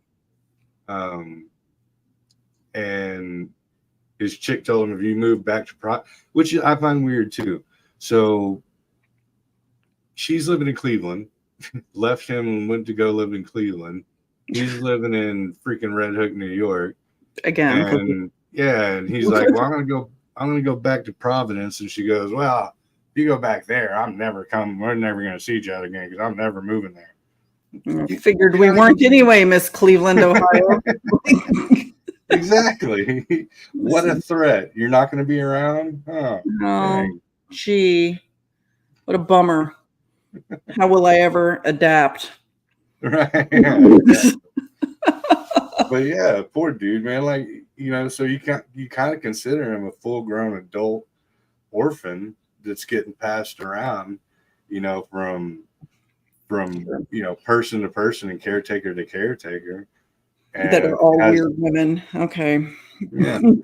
and his chick told him, if you move back to which I find weird too. So she's living in Cleveland, left him and went to go live in Cleveland. He's living in freaking Red Hook, New York. Again. And he's like, well, I'm gonna go back to Providence. And she goes, well, if you go back there, I'm never coming. We're never gonna see each other again because I'm never moving there. I figured we weren't anyway, Miss Cleveland, Ohio. Exactly. What a threat. You're not going to be around? Oh, gee. What a bummer. How will I ever adapt? Right. But yeah, poor dude, man. Like, so you kind of consider him a full-grown adult orphan that's getting passed around, from person to person and caretaker to caretaker. And that are all weird women. Okay. Yeah. And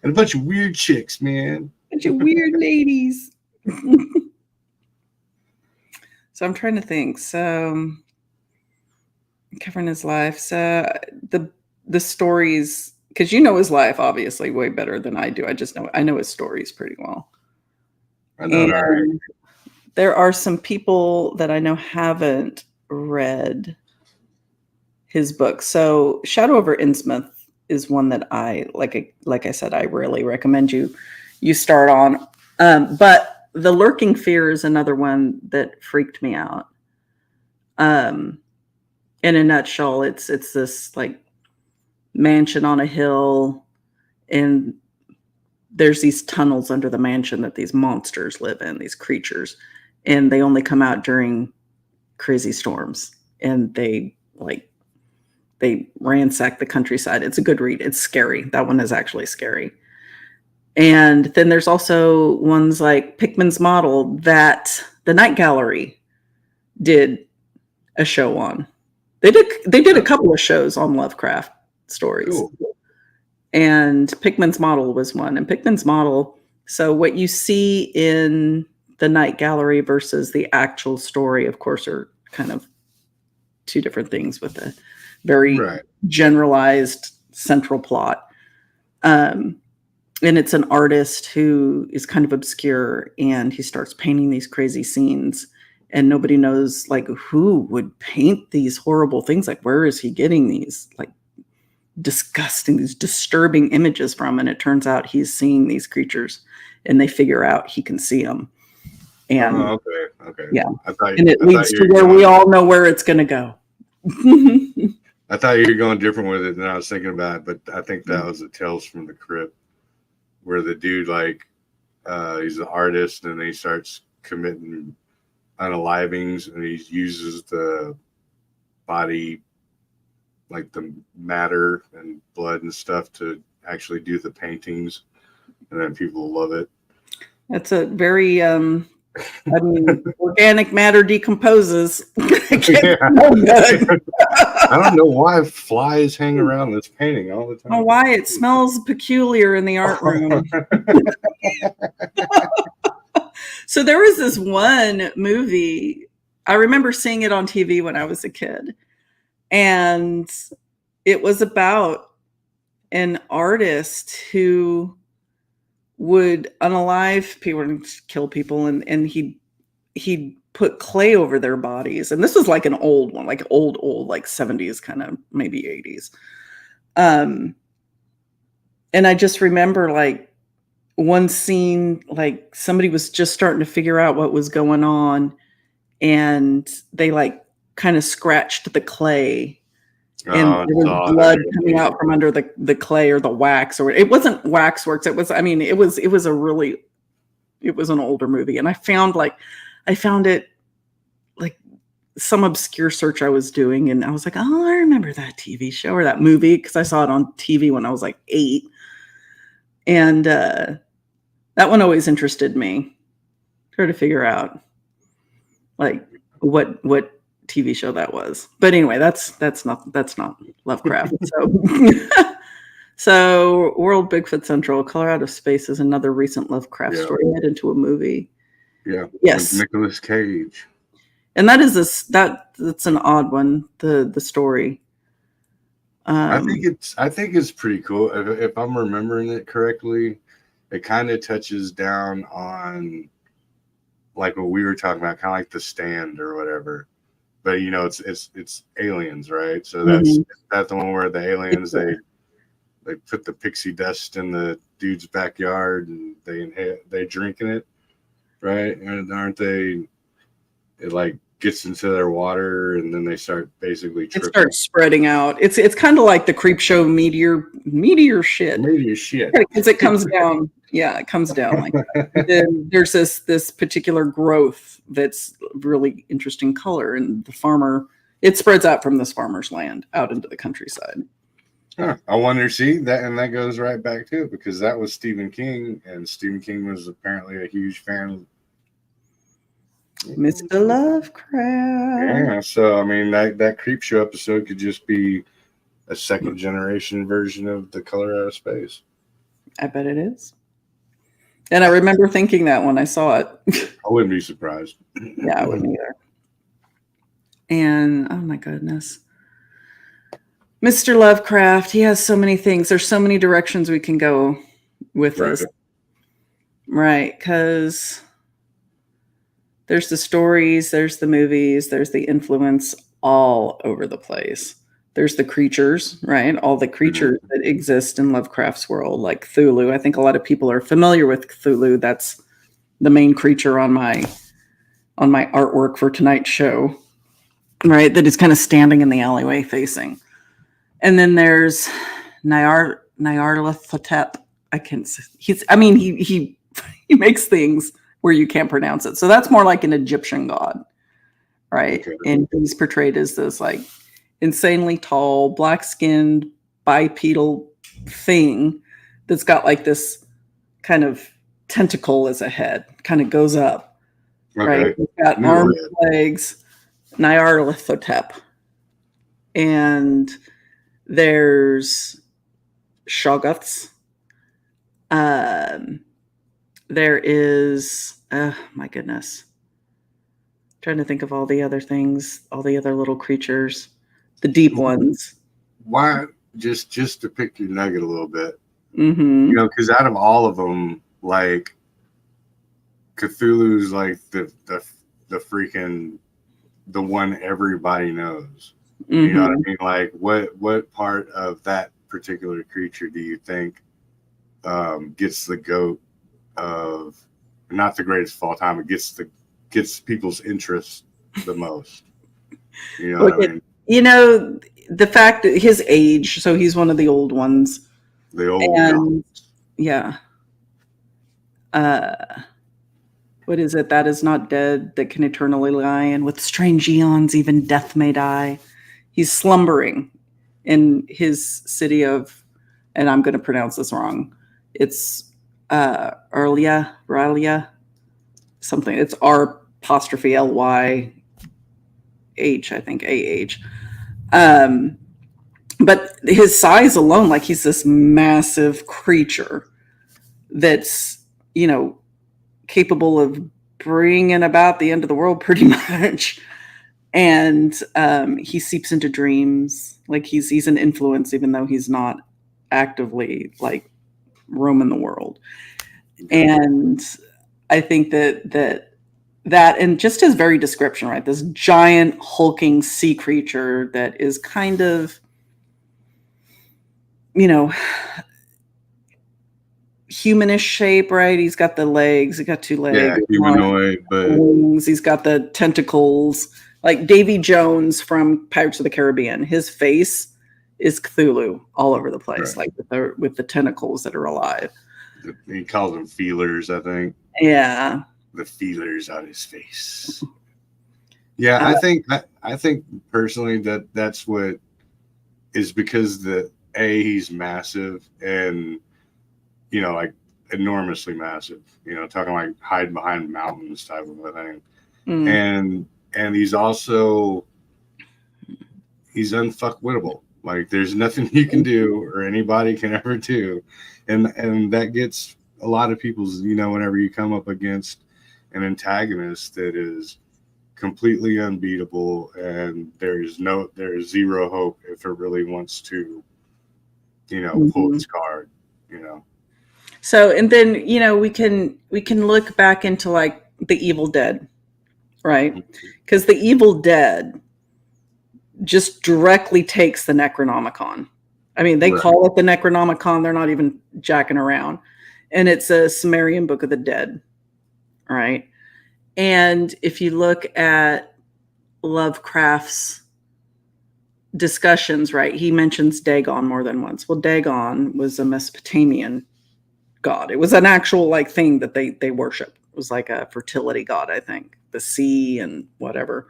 a bunch of weird chicks, man. Bunch of weird ladies. So I'm trying to think. So covering his life. So the stories, because his life obviously way better than I do. I know his stories pretty well. I know. And there are some people that I know haven't read his book. So Shadow over Innsmouth is one that I like I said, I really recommend you start on. But The Lurking Fear is another one that freaked me out. In a nutshell, it's this like mansion on a hill, and there's these tunnels under the mansion that these monsters live in, these creatures, and they only come out during crazy storms, and they ransack the countryside. It's a good read. It's scary. That one is actually scary. And then there's also ones like Pickman's Model that the Night Gallery did a show on. They did a couple of shows on Lovecraft stories. Cool. And Pickman's Model was one. And Pickman's Model, so what you see in the Night Gallery versus the actual story, of course, are kind of two different things with a very generalized central plot. And it's an artist who is kind of obscure, and he starts painting these crazy scenes, and nobody knows like who would paint these horrible things. Like, where is he getting these like disgusting, these disturbing images from? And it turns out he's seeing these creatures, and they figure out he can see them. And okay. Yeah. And it leads to where we all know where it's going to go. I thought you were going different with it than I was thinking about, but I think that was the Tales from the Crypt, where the dude, he's an artist, and then he starts committing unalivings, and he uses the body, like the matter and blood and stuff, to actually do the paintings, and then people love it. That's a very, organic matter decomposes. I don't know why flies hang around this painting all the time. Oh, why it smells peculiar in the art room. So there was this one movie, I remember seeing it on TV when I was a kid, and it was about an artist who would unalive people and kill people, and he'd put clay over their bodies. And this was like an old one, like old, like 70s, kind of maybe 80s. And I just remember like one scene, like somebody was just starting to figure out what was going on, and they like kind of scratched the clay, and there was blood coming out from under the clay or the wax, or it wasn't waxworks. It was, I mean, it was an older movie. And I found it like some obscure search I was doing, and I was like, oh, I remember that TV show or that movie, because I saw it on TV when I was like 8. And that one always interested me. Try to figure out like what TV show that was. But anyway, that's not Lovecraft. So World Bigfoot Central, Color Out of Space is another recent Lovecraft story made into a movie. Yeah. Yes. With Nicolas Cage. And that's an odd one, the story. I think it's pretty cool. If I'm remembering it correctly, it kind of touches down on like what we were talking about, kind of like The Stand or whatever. But you know, it's aliens, right? So that's the one where the aliens they put the pixie dust in the dude's backyard and they drinking it, right? And aren't they? It like gets into their water, and then they start basically tripping. It starts spreading out. It's kind of like the creep show meteor shit. Meteor shit. Because it comes down. Yeah, it comes down like that. Then there's this particular growth that's really interesting color, and it spreads out from this farmer's land out into the countryside. Huh. I wonder, see that, and that goes right back to it, because that was Stephen King, and Stephen King was apparently a huge fan of Mr. Lovecraft. Yeah, so I mean that creep show episode could just be a second generation version of The Color Out of Space. I bet it is. And I remember thinking that when I saw it. I wouldn't be surprised. Yeah, I wouldn't either. And oh my goodness. Mr. Lovecraft, he has so many things. There's so many directions we can go with this. Right, because there's the stories, there's the movies, there's the influence all over the place. There's the creatures, right? All the creatures that exist in Lovecraft's world, like Cthulhu. I think a lot of people are familiar with Cthulhu. That's the main creature on my artwork for tonight's show, right? That is kind of standing in the alleyway facing. And then there's Nyarlathotep. He makes things where you can't pronounce it. So that's more like an Egyptian god, right? Okay. And he's portrayed as this like insanely tall, black-skinned, bipedal thing that's got like this kind of tentacle as a head, kind of goes up, right? He's got arms, legs, Nyarlathotep. And there's Shoggoths. There is, my goodness. I'm trying to think of all the other things, all the other little creatures, the deep ones. Why, just to pick your nugget a little bit, mm-hmm. You know, because out of all of them, like Cthulhu's like the freaking, the one everybody knows. Mm-hmm. You know what I mean? Like what part of that particular creature do you think gets the goat of, not the greatest of all time, it gets people's interest the most? You know what I mean? You know, the fact that his age, so he's one of the old ones. The old ones. Yeah. What is it? That is not dead, that can eternally lie, and with strange eons even death may die. He's slumbering in his city of, and I'm going to pronounce this wrong, it's Ralia, something. It's R''Lyh, I think, AH. But his size alone, like he's this massive creature that's, capable of bringing about the end of the world pretty much. And he seeps into dreams. Like he's an influence, even though he's not actively like roaming the world. And I think that and just his very description, right? This giant hulking sea creature that is kind of, humanish shape, right? He's got the legs. He got 2 legs. Yeah, humanoid, but wings. He's got the tentacles. Like Davy Jones from Pirates of the Caribbean. His face is Cthulhu all over the place, right. Like with the tentacles that are alive. He calls them feelers, I think. Yeah. The feelers on his face. Yeah, I think personally that's what is, because he's massive and like enormously massive, talking like hide behind mountains type of a thing. And he's also unfuckwittable. Like there's nothing you can do or anybody can ever do. And that gets a lot of people's, whenever you come up against an antagonist that is completely unbeatable and there's zero hope if it really wants to, pull its card, So, and then, we can look back into like the Evil Dead, right? Because the Evil Dead just directly takes the Necronomicon. I mean, they call it the Necronomicon. They're not even jacking around. And it's a Sumerian Book of the Dead, right? And if you look at Lovecraft's discussions, right, he mentions Dagon more than once. Well, Dagon was a Mesopotamian god. It was an actual like thing that they worship. It was like a fertility god, I think, the sea and whatever.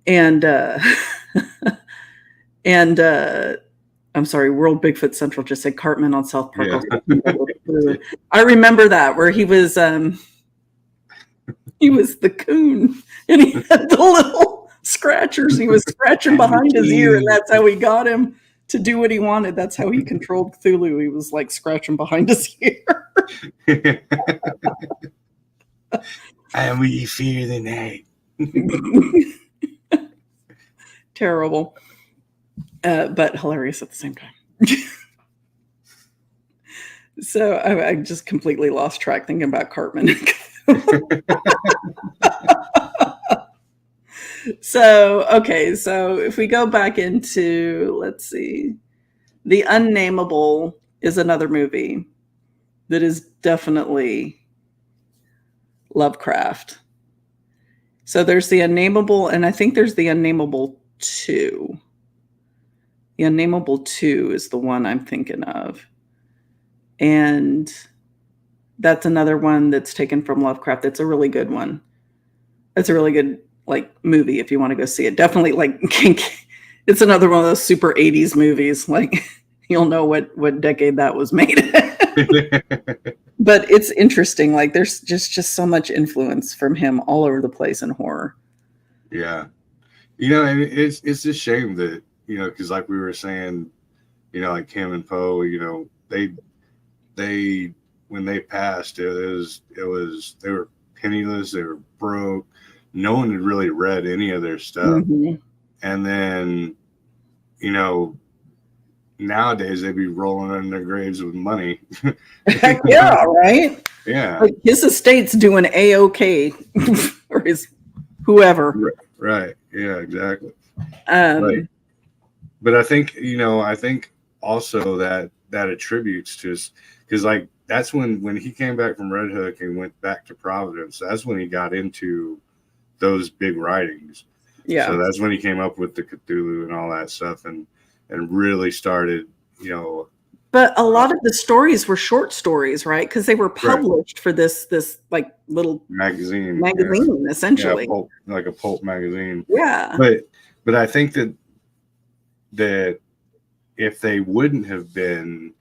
And I'm sorry, World Bigfoot Central just said Cartman on South Park. Yeah. I remember that, where he was the coon and he had the little scratchers and he was scratching behind his ear, and that's how he got him to do what he wanted. That's how he controlled Cthulhu. He was like scratching behind his ear. And we fear the night. Terrible. But hilarious at the same time. So I just completely lost track thinking about Cartman. So if we go back into, let's see, The Unnameable is another movie that is definitely Lovecraft. So there's The Unnameable, and I think there's The Unnameable 2. The Unnameable 2 is the one I'm thinking of. And that's another one that's taken from Lovecraft. It's a really good one. It's a really good like movie if you want to go see it. Definitely like it's another one of those super 80s movies. Like you'll know what decade that was made. But it's interesting. Like there's just so much influence from him all over the place in horror. Yeah. And it's a shame that, because like we were saying, like him and Poe, they when they passed, it was they were penniless, they were broke. No one had really read any of their stuff. Mm-hmm. And then, nowadays they'd be rolling in their graves with money. Heck yeah, right? Yeah. Like his estate's doing A-OK or his whoever. Right. Yeah, exactly. But I think, I think also that attributes to us, because like that's when he came back from Red Hook and went back to Providence. That's when he got into those big writings. Yeah. So that's when he came up with the Cthulhu and all that stuff and really started, But a lot of the stories were short stories, right? Because they were published for this like little magazine, essentially. Yeah, like a pulp magazine. Yeah. But I think that if they wouldn't have been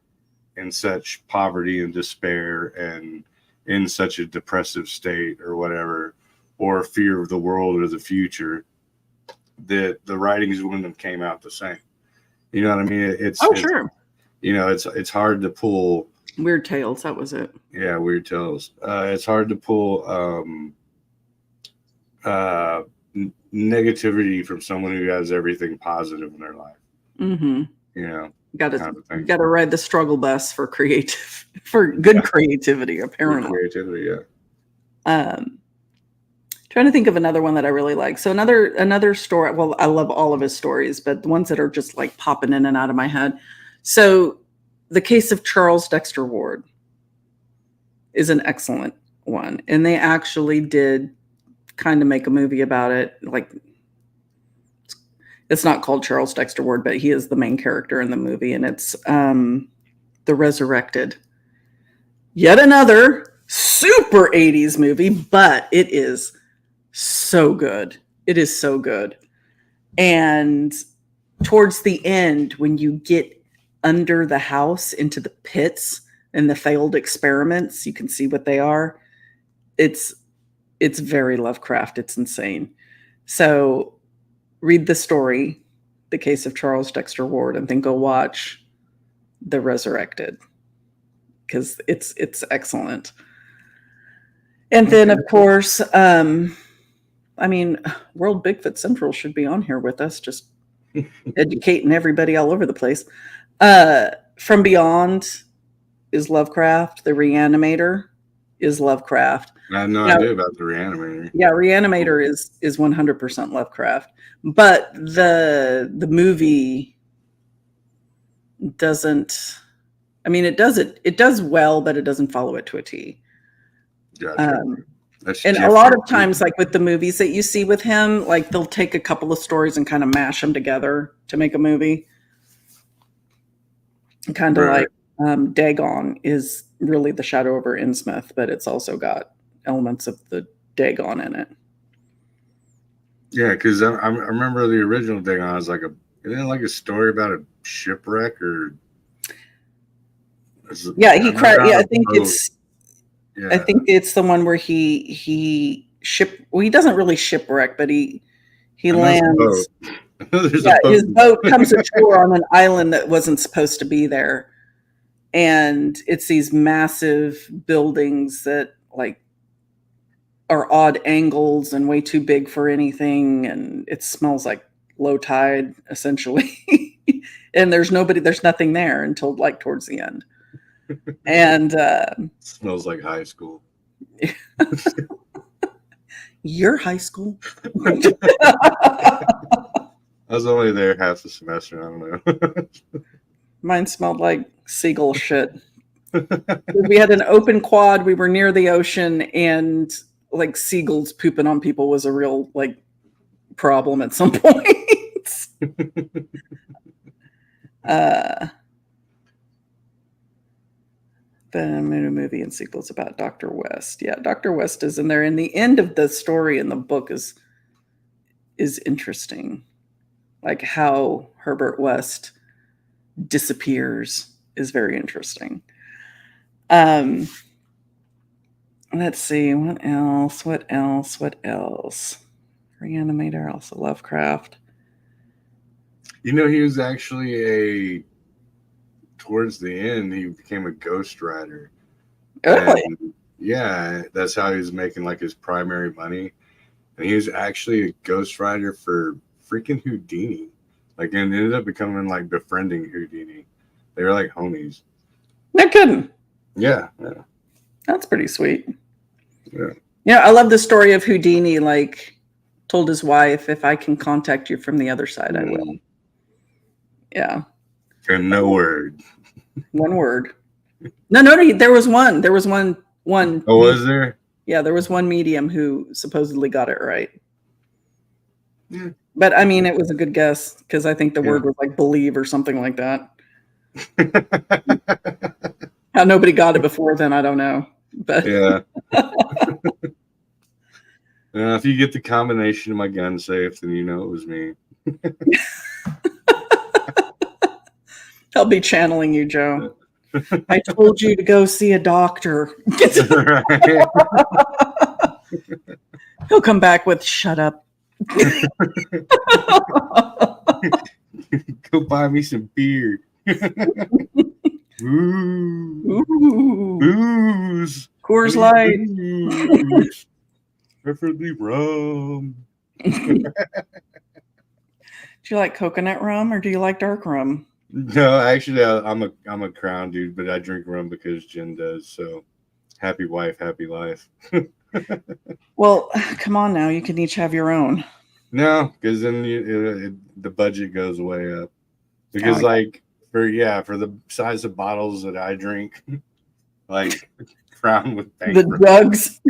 in such poverty and despair and in such a depressive state or whatever, or fear of the world or the future, the writings wouldn't have came out the same. You know what I mean? It's sure. You know, it's hard to pull Weird Tales. That was it. Yeah, Weird Tales. It's hard to pull negativity from someone who has everything positive in their life. Mm-hmm. You know, got to ride the struggle bus for good creativity. Apparently, good creativity. Yeah. Trying to think of another one that I really like. So another story. Well, I love all of his stories, but the ones that are just like popping in and out of my head. So, the case of Charles Dexter Ward is an excellent one, and they actually did kind of make a movie about it. Like, it's not called Charles Dexter Ward, but he is the main character in the movie, and it's The Resurrected. Yet another super 80s movie, but it is so good. It is so good. And towards the end, when you get under the house into the pits and the failed experiments, you can see what they are. It's very Lovecraft. It's insane. So read the story, The Case of Charles Dexter Ward, and then go watch The Resurrected, because it's excellent. And then, of course, I mean, World Bigfoot Central should be on here with us, just educating everybody all over the place. From Beyond is Lovecraft. The Reanimator is Lovecraft. I have no idea about the Reanimator. Yeah, Reanimator is 100% Lovecraft. But the movie doesn't. I mean, it does well, but it doesn't follow it to a T. Gotcha. And a lot of times, like with the movies that you see with him, like they'll take a couple of stories and kind of mash them together to make a movie. Kind of like Dagon is really the Shadow over Innsmouth, but it's also got elements of the Dagon in it. Yeah, because I remember the original Dagon was like a story about a shipwreck or. Yeah, he cried. Yeah, I think it's. Yeah. I think it's the one where he doesn't really shipwreck, but he lands. His boat comes ashore on an island that wasn't supposed to be there, and it's these massive buildings that like are odd angles and way too big for anything, and it smells like low tide essentially. And there's nothing there until like towards the end. And smells like high school. Your high school? I was only there half the semester. I don't know. Mine smelled like seagull shit. We had an open quad. We were near the ocean, and like seagulls pooping on people was a real like problem at some point. The movie and sequels about Dr. West. Yeah, Dr. West is in there, and the end of the story in the book is interesting. Like how Herbert West disappears is very interesting. Let's see, what else? Reanimator, also Lovecraft. You know, he was actually towards the end, he became a ghostwriter. Really? Yeah, that's how he was making like his primary money. And he was actually a ghostwriter for freaking Houdini. Like, and ended up becoming like befriending Houdini. They were like homies. No kidding. Yeah. That's pretty sweet. Yeah. Yeah, I love the story of Houdini, like, told his wife, if I can contact you from the other side, I will. Yeah. And no word. One word. No, there was one. There was one. Oh, was there? Yeah, there was one medium who supposedly got it right. Yeah. But I mean, it was a good guess because I think the word was like believe or something like that. How nobody got it before then, I don't know. But yeah. If you get the combination of my gun safe, then you know it was me. I'll be channeling you, Joe. I told you to go see a doctor. He'll come back with, shut up. Go buy me some beer. Ooh. Ooh. Booze. Coors Light. Booze. Preferably rum. Do you like coconut rum or do you like dark rum? No, actually, I'm a Crown dude, but I drink rum because Jen does. So, happy wife, happy life. Well, come on now. You can each have your own. No, because then the budget goes way up. Because for the size of bottles that I drink, like Crown with bankrupt. The jugs.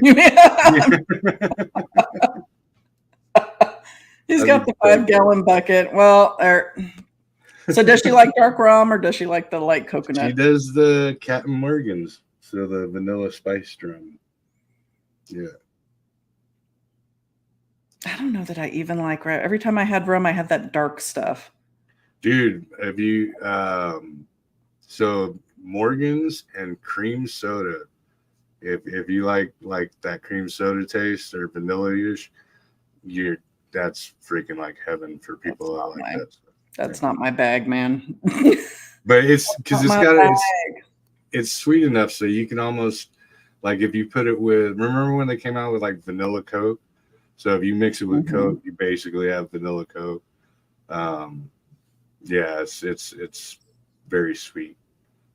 He's got the 5-gallon bucket. Well, so does she like dark rum or does she like the light coconut? She does the Captain Morgan's, so the vanilla spiced rum. Yeah. I don't know that I even like rum. Every time I had rum, I had that dark stuff. Dude, have you so Morgan's and cream soda. If you like that cream soda taste or vanilla-ish, that's freaking like heaven for people that like that stuff. That's not my bag, man. But it's because it's sweet enough so you can almost, like, if you put it with, remember when they came out with like vanilla Coke? So if you mix it with Coke, you basically have vanilla Coke. Yeah, it's very sweet,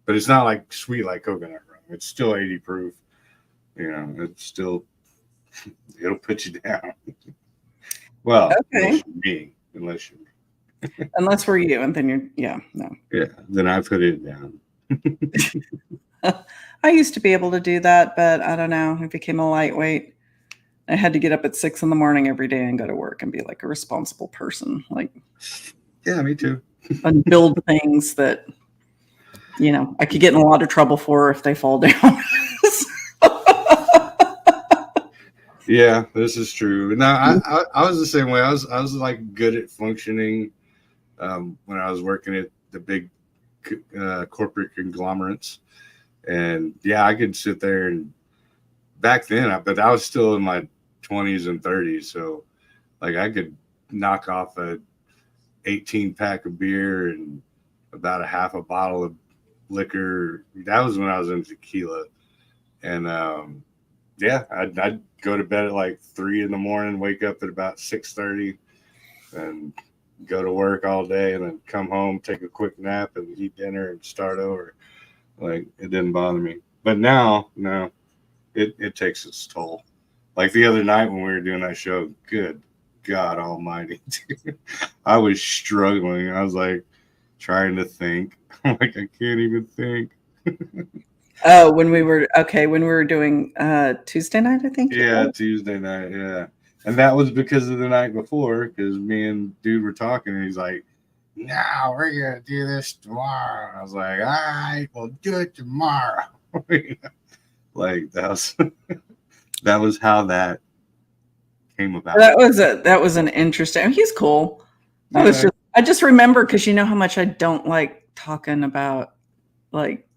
but it's not like sweet like coconut rum. It's still 80 proof. You know, it's still, it'll put you down. Well, okay. unless we're you, and then then I put it down. I used to be able to do that, but I don't know. I became a lightweight. I had to get up at 6 a.m. every day and go to work and be like a responsible person. Like, yeah, me too. And build things that, I could get in a lot of trouble for if they fall down. Yeah, this is true. Now, I was the same way. I was like good at functioning when I was working at the big corporate conglomerates, and yeah, I could sit there and back then, but I was still in my 20s and 30s, so like I could knock off a 18-pack of beer and about a half a bottle of liquor. That was when I was in tequila, and I'd go to bed at like 3 a.m, wake up at about 6:30, and go to work all day, and then come home, take a quick nap, and eat dinner and start over. Like, it didn't bother me. But now, no, it takes its toll. Like the other night when we were doing that show, good God Almighty, I was struggling. I was like trying to think. I'm like, I can't even think. Oh, when we were doing Tuesday night, I think. Yeah, Tuesday night. Yeah, and that was because of the night before. Because me and dude were talking, and he's like, "No, we're gonna do this tomorrow." I was like, "All right, we'll do it tomorrow." Like that was how that came about. That was an interesting. He's cool. I just remember because you know how much I don't like talking about like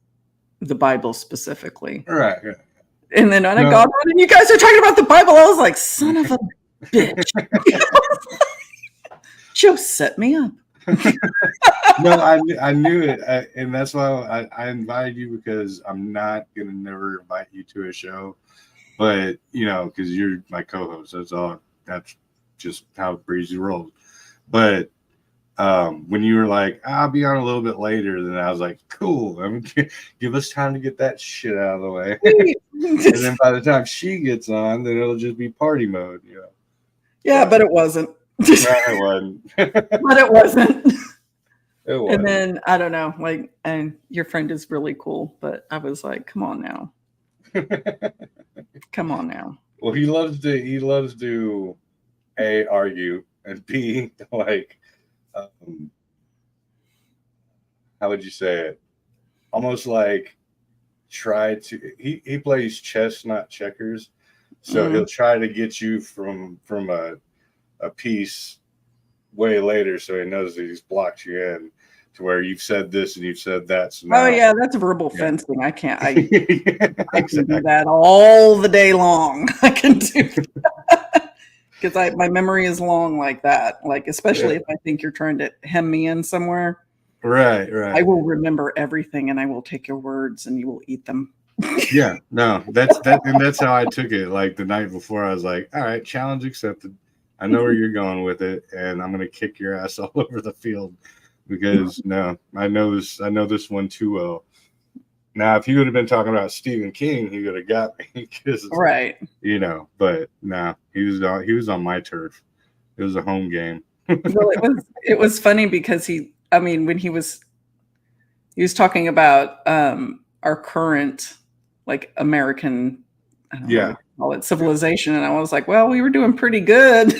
the Bible specifically. Right. Yeah. And then when I got on and you guys are talking about the Bible, I was like, son of a bitch. Joe set me up. No, I knew it. And that's why I invited you, because I'm not going to never invite you to a show. But, because you're my co-host. That's all. That's just how Breezy rolls. But when you were like, I'll be on a little bit later, then I was like, cool. I mean, give us time to get that shit out of the way. And then by the time she gets on, then it'll just be party mode. Yeah, but it wasn't. It wasn't. But it wasn't. It wasn't. And then I don't know, like, and your friend is really cool, but I was like, come on now. Come on now. Well, he loves to A, argue, and B, like, how would you say it? Almost like he plays chess, not checkers. So he'll try to get you from a piece way later, so he knows that he's blocked you in to where you've said this and you've said that. So now, that's verbal fencing. I can't. I can do that all the day long. I can do that. because my memory is long like that. Like, especially if I think you're trying to hem me in somewhere. Right. I will remember everything, and I will take your words, and you will eat them. Yeah, no, that's how I took it. Like the night before, I was like, all right, challenge accepted. I know where you're going with it, and I'm gonna kick your ass all over the field because no, I know this one too well. Now, if he would have been talking about Stephen King, he would have got me because Right. But no, he was on my turf. It was a home game. Well, it was funny because when he was talking about our current like American, I don't know what you call it, civilization, and I was like, well, we were doing pretty good.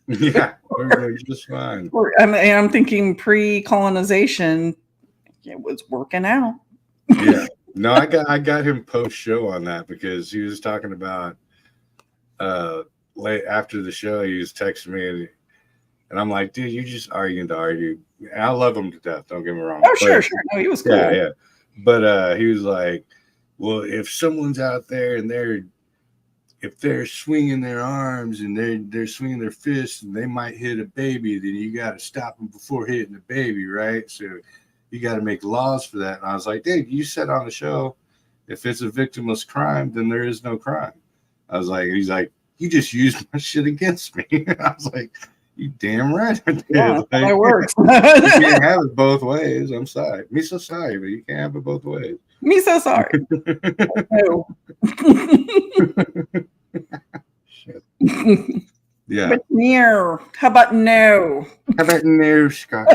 Yeah, we're doing just fine. I'm thinking pre-colonization, it was working out. Yeah. No, I got him post show on that because he was talking about late after the show, he was texting me and I'm like, dude, you just arguing to argue. And I love him to death, don't get me wrong. Oh, sure. No, he was cool. Yeah. But he was like, well, if someone's out there and if they're swinging their arms and they're swinging their fists and they might hit a baby, then you got to stop them before hitting the baby, right? So you got to make laws for that. And I was like, dude, you said on the show, if it's a victimless crime, then there is no crime. I was like, he's like, you just used my shit against me. I was like, you damn right. Yeah, like, that works. You can't have it both ways. I'm sorry. Me so sorry, but you can't have it both ways. Me so sorry. No. Shit. Yeah. But no. How about no? How about no, Scott?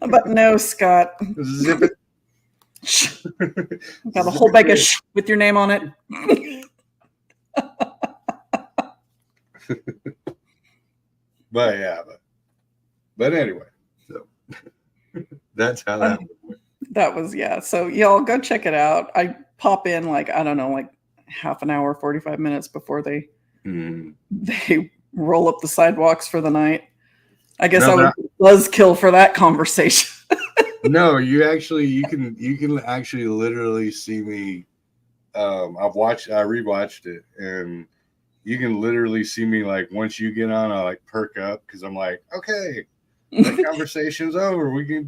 How about no, Scott? Zip it. Got a whole bag of with your name on it. But anyway, so that's how that went. That was, yeah. So y'all go check it out. I pop in like half an hour, 45 minutes before they roll up the sidewalks for the night. I guess I was buzzkill for that conversation. No, you can actually literally see me. I rewatched it, and you can literally see me like once you get on, I like perk up because I'm like, okay, the conversation's over. We can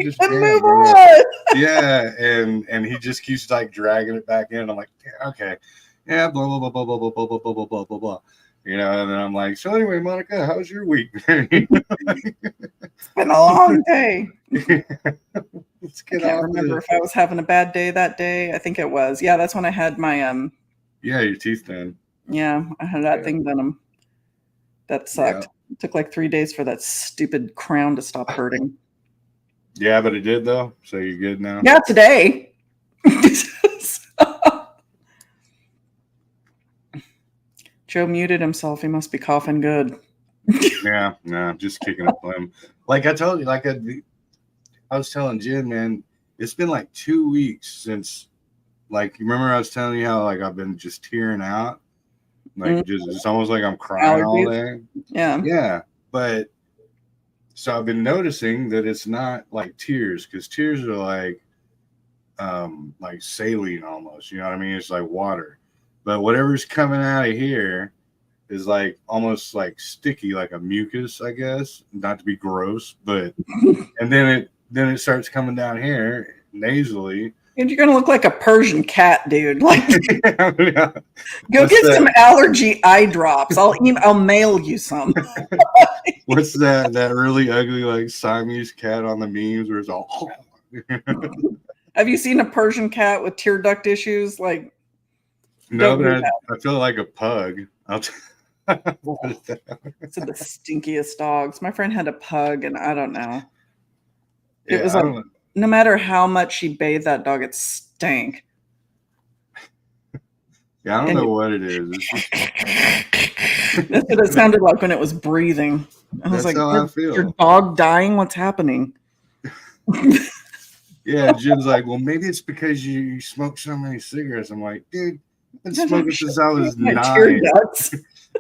just move on. Yeah, and he just keeps like dragging it back in. I'm like, yeah, okay, yeah, blah blah blah blah blah blah blah blah blah blah blah blah. And then I'm like, so anyway, Monica, how's your week? It's been a long day. Let's get I can't remember if I was having a bad day that day. I think it was. Yeah, that's when I had my your teeth done. Yeah, I had that thing done. That sucked. Yeah. It took like 3 days for that stupid crown to stop hurting. Yeah, but it did though. So you're good now? Yeah, today. Joe muted himself. He must be coughing good. Yeah, no, just kicking a phlegm. Like I told you, I was telling Jen, man, it's been like 2 weeks since, like, you remember I was telling you how like I've been just tearing out, like it's almost like I'm crying all day. Yeah, yeah. But so I've been noticing that it's not like tears, because tears are like saline almost. You know what I mean? It's like water. But whatever's coming out of here is like almost like sticky, like a mucus, I guess. Not to be gross, but and then it starts coming down here nasally. And you're gonna look like a Persian cat, dude. Like, yeah. Go get some allergy eye drops. I'll mail you some. What's that really ugly like Siamese cat on the memes where it's all? Have you seen a Persian cat with tear duct issues? Like, no, but I feel like a pug. It's the stinkiest dogs. My friend had a pug, and I don't know. It was like, no matter how much she bathed that dog, it stank. Yeah, I don't know what it is. That's what it sounded like when it was breathing. I was like, your dog dying? What's happening? Yeah, Jim's like, well, maybe it's because you smoke so many cigarettes. I'm like, dude, I've been smoking since I was 9.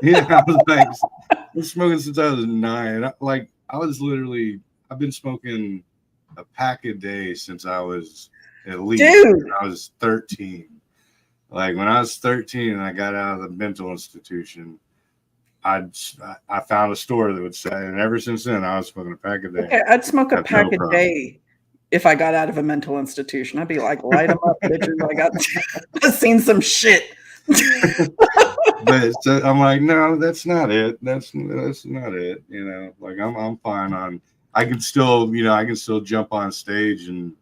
Yeah, I was like, I've been smoking since I was 9. I've been smoking a pack a day since I was at least when I was 13. Like when I was 13 and I got out of the mental institution, I found a store that would say, and ever since then, I was smoking a pack a day. Okay, I'd smoke a That's pack no a problem. day if I got out of a mental institution. I'd be like, light them up, bitches. I got I've seen some shit. But so I'm like, no, that's not it. That's not it. You know, like I'm fine on. I can still jump on stage and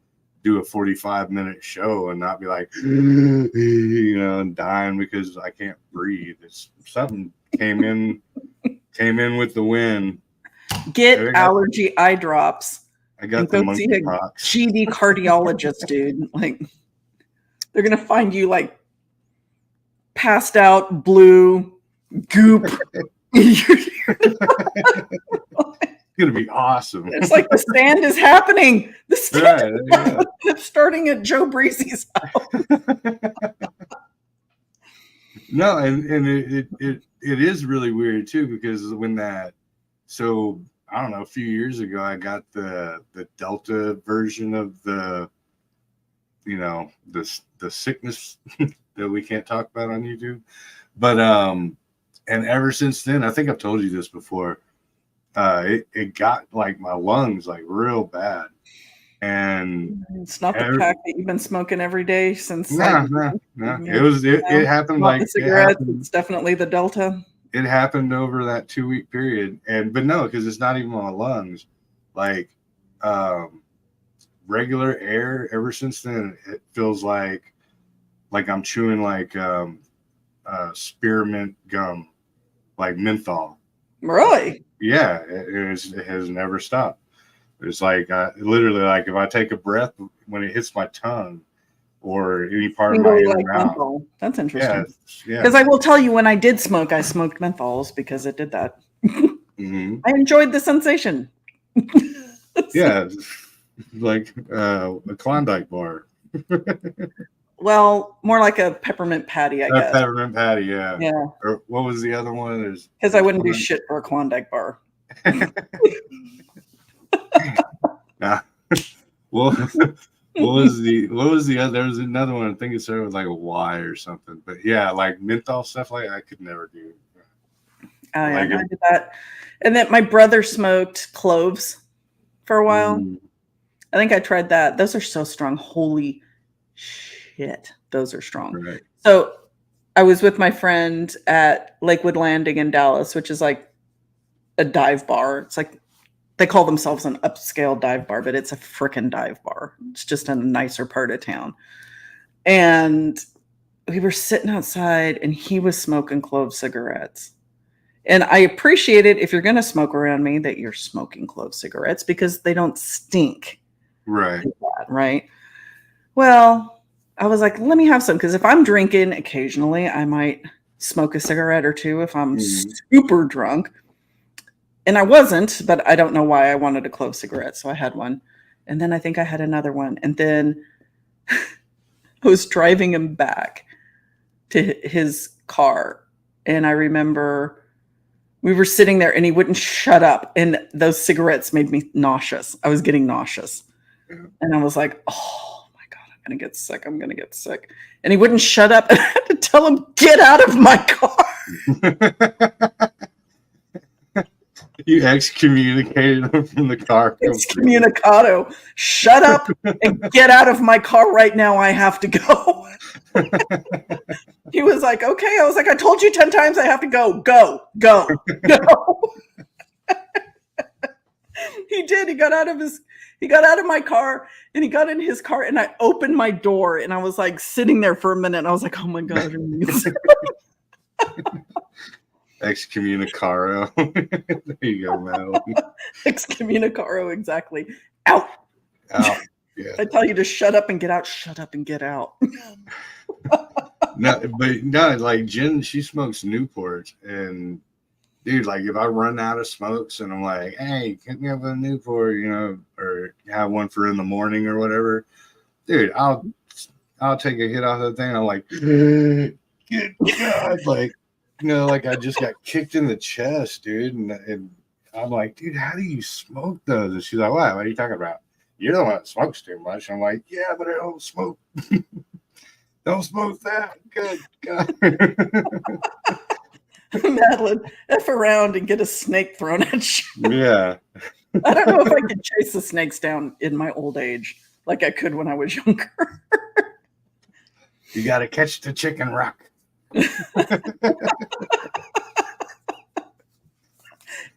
do a 45-minute show and not be like, and dying because I can't breathe. It's something came in with the wind. Get allergy eye drops. I got the monkeypox. GD cardiologist, dude. Like, they're gonna find you like passed out, blue, goop. It's gonna be awesome. It's like the stand is happening. The stand is starting at Joe Breezy's house. No, and it is really weird too, because when I don't know, a few years ago I got the Delta version of the sickness that we can't talk about on YouTube. But and ever since then, I think I've told you this before, it got like my lungs like real bad. And it's not the pack that you've been smoking every day since. No. It happened like the cigarettes. It's definitely the Delta. It happened over that 2-week period, but no, because it's not even my lungs. Like regular air. Ever since then, it feels like I'm chewing like spearmint gum, like menthol. Really? Yeah, it has never stopped. It's like literally, like if I take a breath, when it hits my tongue or any part of my mouth. Menthol. That's interesting. Yeah. Because I will tell you, when I did smoke, I smoked menthols because it did that. Mm-hmm. I enjoyed the sensation. Yeah, like a Klondike bar. Well, more like a peppermint patty, I guess. Peppermint patty, yeah. Yeah. Or what was the other one? Because I wouldn't do shit for a Klondike bar. Nah. Well, what was the other? There was another one. I think it started with like a Y or something. But yeah, like menthol stuff like I could never do. Oh yeah, I did that. And then my brother smoked cloves for a while. I think I tried that. Those are so strong. Holy shit, those are strong. Right. So I was with my friend at Lakewood Landing in Dallas, which is like a dive bar. It's like they call themselves an upscale dive bar, but it's a frickin' dive bar. It's just in a nicer part of town. And we were sitting outside and he was smoking clove cigarettes. And I appreciate it if you're going to smoke around me that you're smoking clove cigarettes because they don't stink. Right. Like that, right. Well, I was like, let me have some. Because if I'm drinking occasionally, I might smoke a cigarette or two if I'm super drunk. And I wasn't, but I don't know why I wanted a clove cigarette. So I had one. And then I think I had another one. And then I was driving him back to his car. And I remember we were sitting there and he wouldn't shut up. And those cigarettes made me nauseous. I was getting nauseous. And I was like, oh my God, I'm going to get sick. I'm going to get sick. And he wouldn't shut up. And I had to tell him, get out of my car. You excommunicated him from the car. Excommunicado. Shut up and get out of my car right now. I have to go. He was like, okay. I was like, I told you 10 times I have to go. Go. He did. He got out of my car and he got in his car and I opened my door and I was like sitting there for a minute. And I was like, oh my God. Excommunicaro. There you go, man. Excommunicaro, exactly. Out. Yeah. I tell you to shut up and get out. Shut up and get out. No, like Jen, she smokes Newport, and dude, like if I run out of smokes and I'm like, hey, get me up a Newport, or have one for in the morning or whatever, dude, I'll take a hit off that thing. I'm like, good God, like. Like I just got kicked in the chest, dude. And I'm like, dude, how do you smoke those? And she's like, what are you talking about? You're the one that smokes too much. I'm like, yeah, but I don't smoke. Don't smoke that. Good God. Madeline, F around and get a snake thrown at you. Yeah. I don't know if I could chase the snakes down in my old age like I could when I was younger. You got to catch the chicken rock. If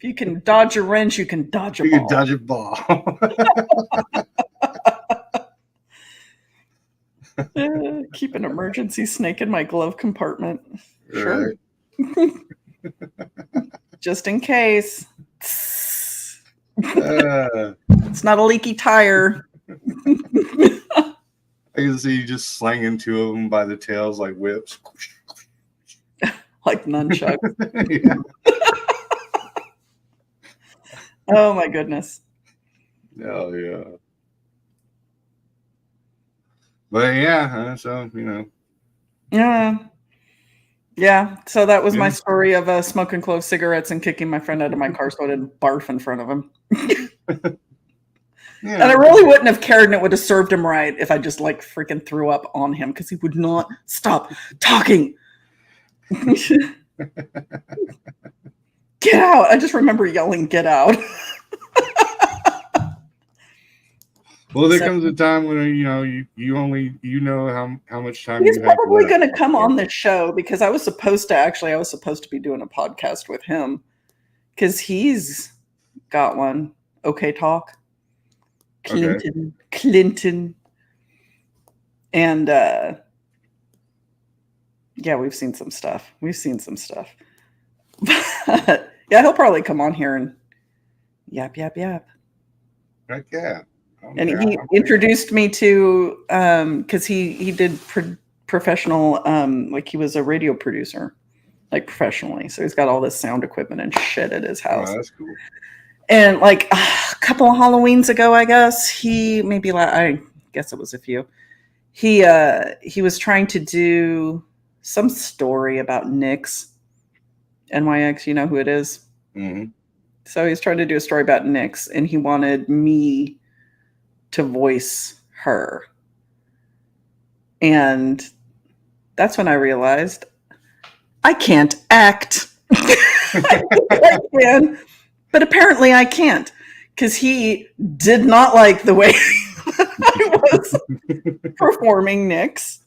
you can dodge a wrench, you can dodge a ball. You can dodge a ball. Keep an emergency snake in my glove compartment. Sure. Right. Just in case. It's not a leaky tire. I can see you just slanging two of them by the tails like whips. Like nunchucks. Yeah. Oh my goodness. Oh yeah. But yeah, so Yeah. So that was my story of smoking clove cigarettes and kicking my friend out of my car so I didn't barf in front of him. Yeah. And I really wouldn't have cared, and it would have served him right if I just like freaking threw up on him because he would not stop talking. Get out. I just remember yelling, get out. Well, there comes a time when you only how much time he's you have. Probably going to come on this show because I was supposed to be doing a podcast with him because he's got one. Okay, talk. Clinton, and yeah, we've seen some stuff. But yeah, he'll probably come on here and yap. Heck yeah. And he introduced me to because he did professional like he was a radio producer like professionally, so he's got all this sound equipment and shit at his house. Oh, that's cool. And like a couple of Halloweens ago, I guess I guess it was a few. He was trying to do some story about Nyx, NYX. You know who it is? Mm-hmm. So he's trying to do a story about Nyx, and he wanted me to voice her. And that's when I realized I can't act. I can, but apparently I can't because he did not like the way I was performing Nyx.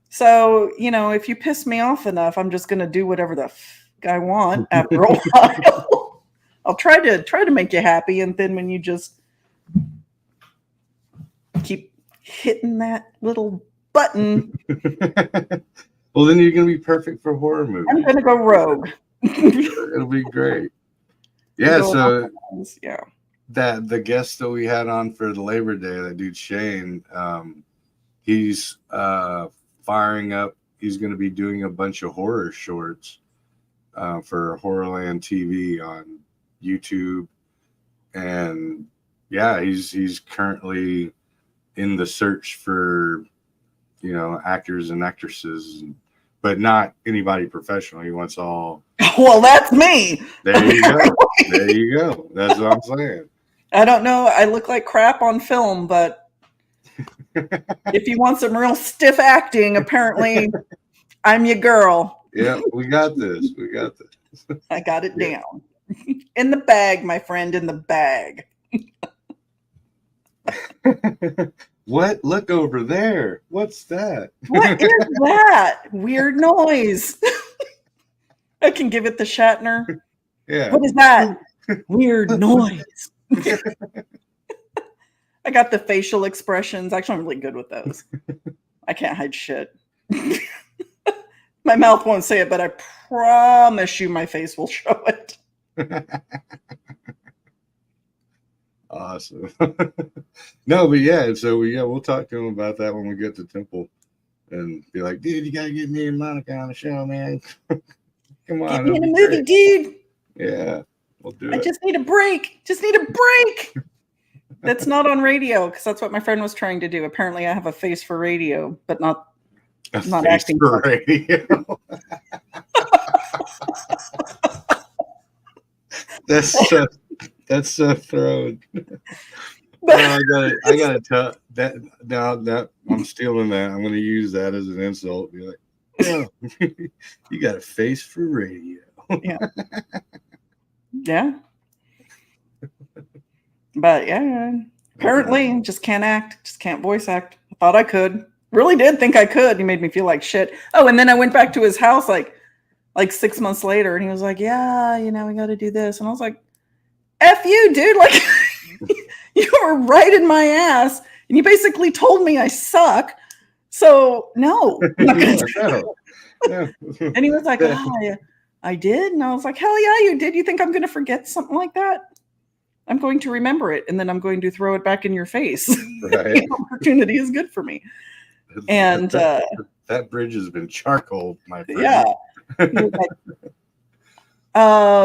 So, if you piss me off enough, I'm just going to do whatever the I want after a while. I'll try to make you happy, and then when you just keep hitting that little button. Well, then you're going to be perfect for horror movies. I'm going to go rogue. It'll be great. Yeah, so yeah. That the guest that we had on for the Labor Day, that dude Shane, he's firing up. He's going to be doing a bunch of horror shorts for Horrorland TV on YouTube, and yeah, he's currently in the search for actors and actresses, but not anybody professional. He wants all. Well, that's me. There you go. There you go. That's what I'm saying. I don't know. I look like crap on film, but if you want some real stiff acting, apparently I'm your girl. Yeah, we got this. I got it down. In the bag, my friend, in the bag. What? Look over there. What's that? What is that? Weird noise. I can give it the Shatner. Yeah. What is that? Weird noise. I got the facial expressions. Actually, I'm really good with those. I can't hide shit. My mouth won't say it, but I promise you my face will show it. Awesome. No, but yeah, so we'll talk to him about that when we get to Temple and be like, dude, you gotta get me and Monica on the show, man. Come on. Get me in a movie, dude. Yeah, we'll do it. I just need a break. That's not on radio, because that's what my friend was trying to do. Apparently I have a face for radio, but not acting for radio. That's so thrown. I gotta tell that now that I'm stealing that. I'm gonna use that as an insult. Be like, oh, you got a face for radio. Yeah. Yeah. But yeah, apparently just can't act, just can't voice act. I thought I could. Really did think I could. He made me feel like shit. Oh, and then I went back to his house like 6 months later, and he was like, "Yeah, we got to do this," and I was like, "F you, dude! Like, you were right in my ass, and you basically told me I suck. So no, I'm not gonna do it." And he was like, "Oh, I did," and I was like, "Hell yeah, you did! You think I'm gonna forget something like that? I'm going to remember it, and then I'm going to throw it back in your face. Right. The opportunity is good for me." And that bridge has been charcoal, my friend. yeah.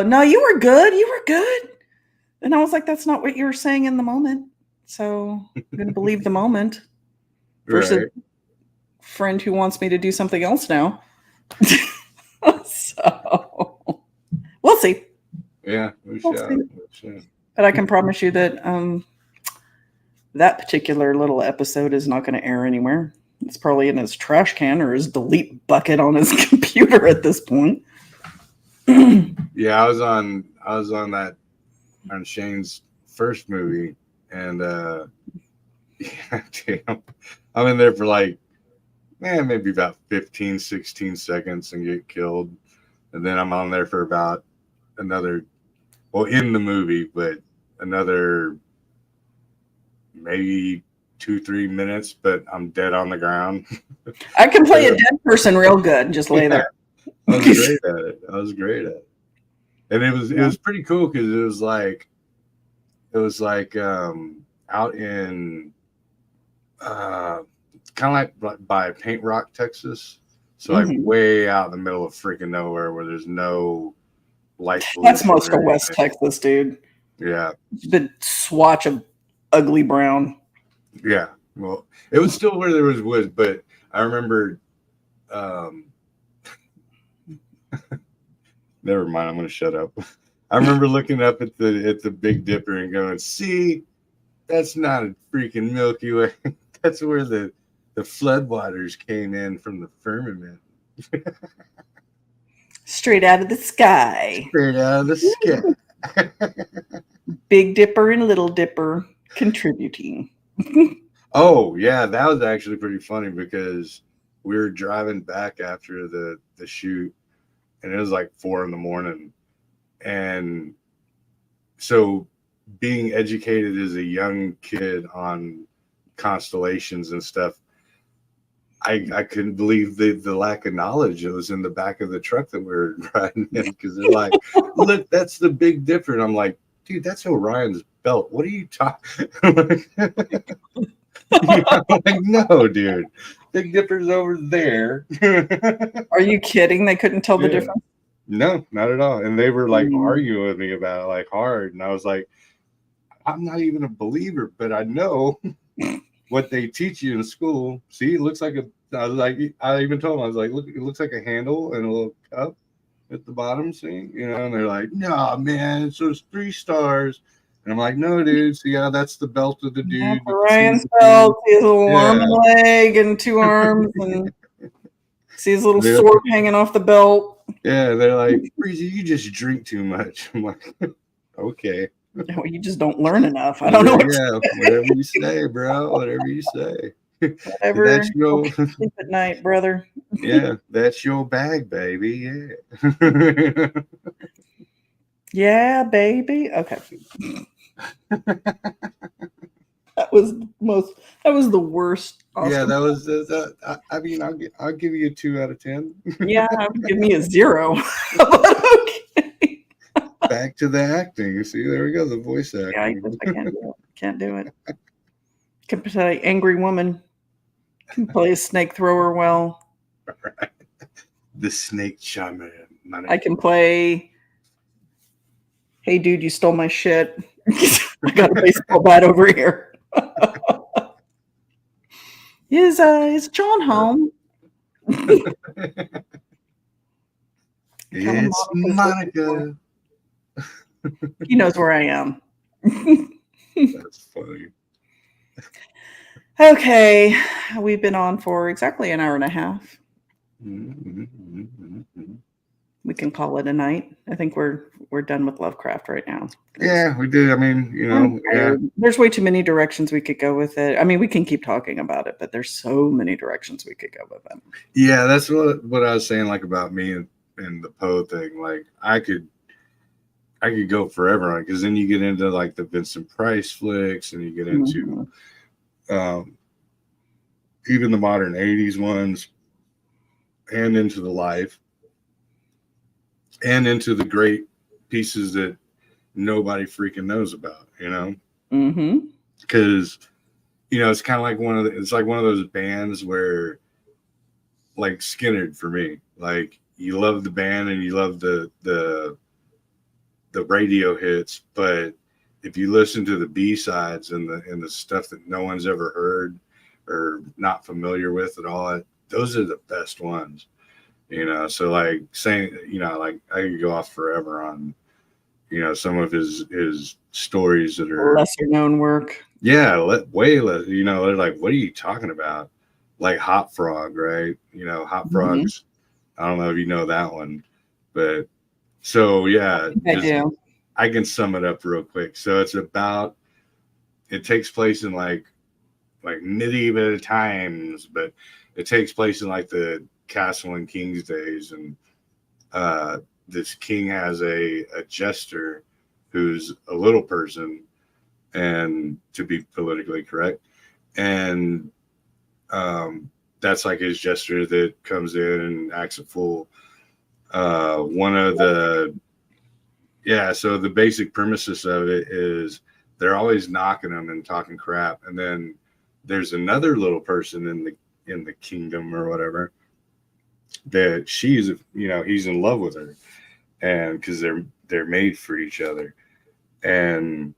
No, you were good. You were good. And I was like, that's not what you were saying in the moment. So I'm going to believe the moment versus Right. friend who wants me to do something else now. So we'll see. Yeah, we shall. But I can promise you that that particular little episode is not going to air anywhere. It's probably in his trash can or his delete bucket on his computer at this point. Yeah, I was on that on Shane's first movie, and yeah, damn, I'm in there for like, maybe about 15, 16 seconds and get killed, and then I'm on there for about another, in the movie, but another maybe 2-3 minutes, but I'm dead on the ground. I can play a dead person real good. Just lay there. I was great at it. And it was pretty cool because it was like out in kind of like by Paint Rock, Texas. So like way out in the middle of freaking nowhere where there's no light pollution. That's most of West Texas, dude. Yeah. The swatch of ugly brown. Yeah. Well, it was still where there was woods, but I remember never mind, I'm gonna shut up. I remember looking up at the Big Dipper and going, see, that's not a freaking Milky Way. That's where the floodwaters came in from the firmament. Straight out of the sky. Straight out of the sky. Big Dipper and Little Dipper contributing. Oh, yeah, that was actually pretty funny because we were driving back after the shoot, and it was like 4 a.m. And so being educated as a young kid on constellations and stuff, I couldn't believe the lack of knowledge that was in the back of the truck that we were riding in, because they're like, look, that's the Big Dipper. And I'm like, dude, that's Orion's belt. What are you talking? Like, no, dude. Big Dipper's over there. Are you kidding? They couldn't tell the difference? No, not at all. And they were like arguing with me about it, like hard. And I was like, I'm not even a believer, but I know what they teach you in school. See, it looks like I even told them, I was like, look, it looks like a handle and a little cup at the bottom, see? And they're like, no, man, it's those 3 stars. And I'm like, no, dude, see how that's the belt of the dude. Ryan's belt, he has a little arm and leg and 2 arms, and see his little sword hanging off the belt. Yeah, they're like, Breezy, you just drink too much. I'm like, okay. No, you just don't learn enough. I don't know. Whatever you say, bro. Whatever you say. Whatever. That's your sleep at night, brother. Yeah, that's your bag, baby. Yeah. Yeah, baby. Okay. That was the worst. Oscar. Yeah, that was. I mean, I'll give you a 2 out of 10. Yeah, give me a 0. Okay. Back to the acting. See, there we go. The voice acting. Yeah, I can't do it. Can't do it. Can play angry woman. Can play a snake thrower well. Right. The snake shaman. I can play. Hey, dude, you stole my shit. I got a baseball bat over here. Is John home? It's Monica. He knows where I am. That's funny. Okay, we've been on for exactly an hour and a half. we can call it a night. I think we're done with Lovecraft right now. Yeah, we did. I mean, There's way too many directions we could go with it. I mean, we can keep talking about it, but there's so many directions we could go with it. Yeah, that's what I was saying, like about me and the Poe thing. Like I could go forever on it, because then you get into like the Vincent Price flicks, and you get into even the modern 80s ones, and into the life, and into the great pieces that nobody freaking knows about, because it's kind of like one of those bands where, like Skynyrd for me, like you love the band and you love the radio hits, but if you listen to the B-sides and the stuff that no one's ever heard or not familiar with at all, those are the best ones. So like saying, like I could go off forever on, some of his stories that are lesser known work. Yeah, way less. They're like, what are you talking about? Like Hot Frog, right? Hot Frogs. I don't know if you know that one, but so yeah, I can sum it up real quick. So it takes place in like medieval times, but it takes place in like the Castle and King's days, and this king has a jester who's a little person, and to be politically correct, and that's like his jester that comes in and acts a fool. So the basic premises of it is they're always knocking him and talking crap, and then there's another little person in the kingdom or whatever that he's in love with her, and because they're made for each other, and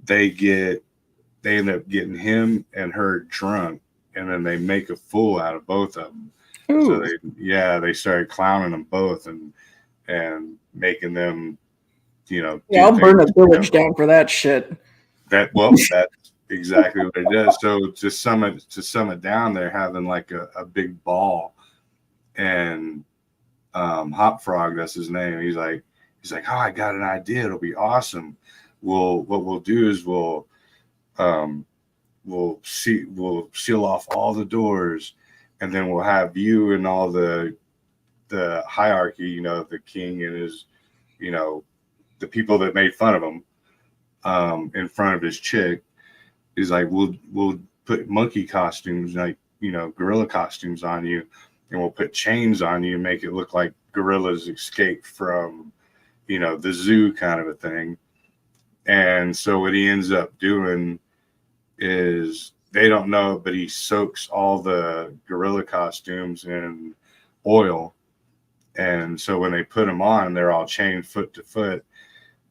they end up getting him and her drunk, and then they make a fool out of both of them. Ooh. So they started clowning them both and making them, I'll burn a village down for that shit. That's exactly what it does. So to sum it down, they're having like a big ball, and Hop Frog, that's his name. He's like, oh, I got an idea. It'll be awesome. What we'll do is we'll seal off all the doors, and then we'll have you and all the hierarchy, the king and his, the people that made fun of him, in front of his chick. He's like, we'll put monkey costumes, like, gorilla costumes on you, and we'll put chains on you and make it look like gorillas escaped from, the zoo kind of a thing. And so what he ends up doing is, they don't know, but he soaks all the gorilla costumes in oil. And so when they put them on, they're all chained foot to foot.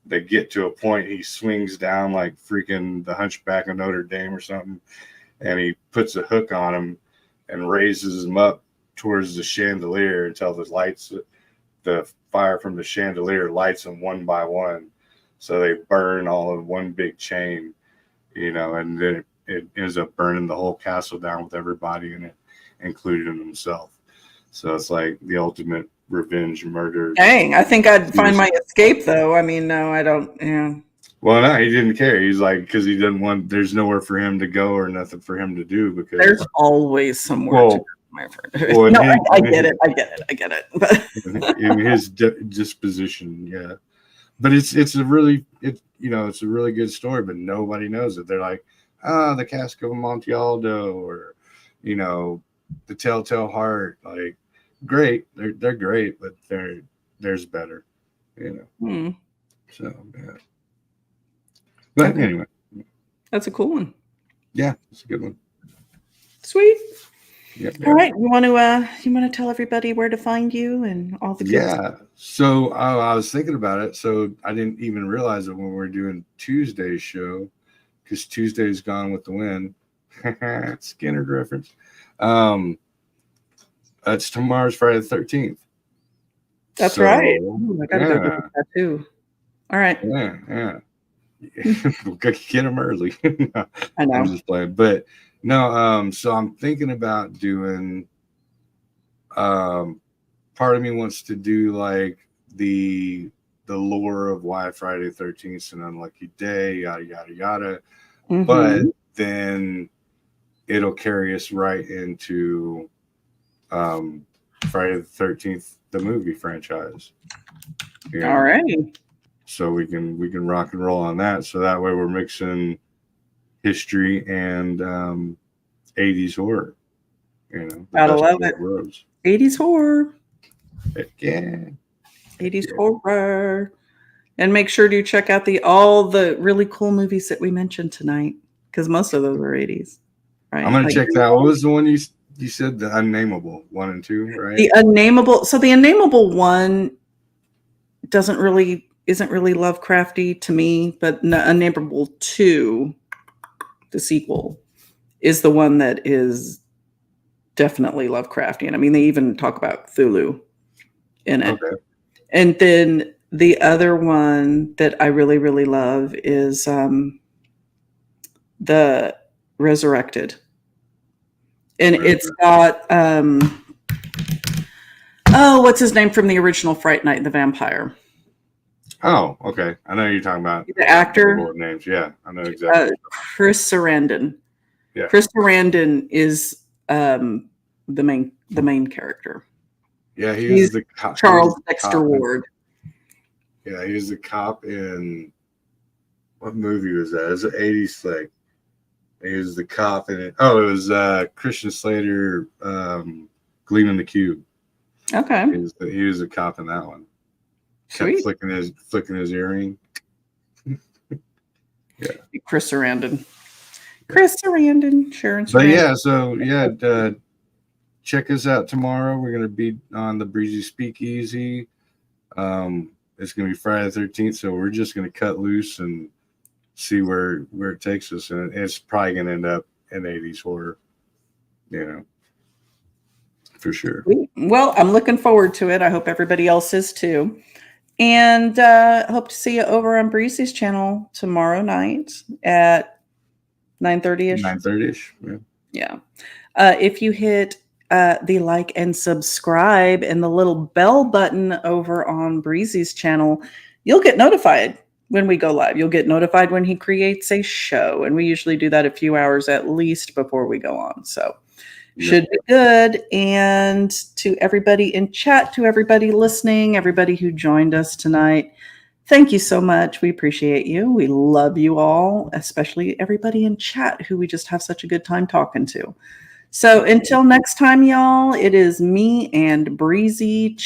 They get to a point, he swings down like freaking the Hunchback of Notre Dame or something, and he puts a hook on him and raises them up towards the chandelier until the fire from the chandelier lights them one by one. So they burn all in one big chain, and then it ends up burning the whole castle down with everybody in it, including himself. So it's like the ultimate revenge murder. Dang, I think I'd find my escape, though. I mean, no, I don't. Yeah. Well, no, he didn't care. He's like, because he didn't want. There's nowhere for him to go or nothing for him to do, because there's always somewhere to go, my friend. Well, no, I get it. But in his disposition, yeah. But it's a really good story, but nobody knows it. They're like, the Cask of Amontillado, or the Telltale Heart. Like, great, they're great, but there's better, So yeah. But anyway, that's a cool one. Yeah, it's a good one. Sweet. Yep. All right, you want to tell everybody where to find you and all the good stuff? So I was thinking about it. So I didn't even realize it when we were doing Tuesday's show, because Tuesday's Gone with the Wind. Skynyrd reference. It's tomorrow's Friday the 13th. That's right. Ooh, I gotta go get that too. All right. Yeah. Get them early. I know. I'm just playing, but no. So I'm thinking about doing part of me wants to do like the lore of why Friday the 13th is an unlucky day, yada yada yada. Mm-hmm. But then it'll carry us right into Friday the 13th, the movie franchise. Yeah. All right. So we can rock and roll on that. So that way we're mixing history and 80s horror. You know, Gotta love it. Worlds. 80s horror. Heck yeah. 80s horror. And make sure to check out all the really cool movies that we mentioned tonight, because most of those are 80s. Right? I'm gonna check that. What was the one you said? The Unnameable 1 and 2, right? The Unnameable. So the Unnameable 1 isn't really Lovecrafty to me, but Unnameable 2, the sequel, is the one that is definitely Lovecraftian. I mean, they even talk about Cthulhu in it. Okay. And then the other one that I really, really love is the Resurrected. And it's got what's his name from the original Fright Night, the vampire? Oh, okay. I know you're talking about the actor. Names, yeah, I know exactly. Chris Sarandon. Yeah, Chris Sarandon is the main character. Yeah, he's the cop. Charles Dexter Ward. Yeah, he was the cop in what movie was that? It was an 80s flick. He was the cop in it. Oh, it was Christian Slater, Gleaming the Cube. Okay. He was the cop in that one. Sweet. Kept flicking his earring. Yeah. Chris Sarandon. Sharon Sarandon. But yeah, so yeah, check us out tomorrow. We're gonna be on the Breezy Speakeasy. It's gonna be Friday the 13th, so we're just gonna cut loose and see where it takes us, and it's probably gonna end up in 80s horror, you know, for sure. Well, I'm looking forward to it. I hope everybody else is too. And hope to see you over on Breezy's channel tomorrow night at 9:30ish. 9:30ish. Yeah. Yeah. If you hit the like and subscribe and the little bell button over on Breezy's channel, you'll get notified when we go live. You'll get notified when he creates a show. And we usually do that a few hours at least before we go on. So should be good. And to everybody in chat, to everybody listening, everybody who joined us tonight, thank you so much. We appreciate you. We love you all, especially everybody in chat who we just have such a good time talking to. So until next time, y'all, it is me and Breezy.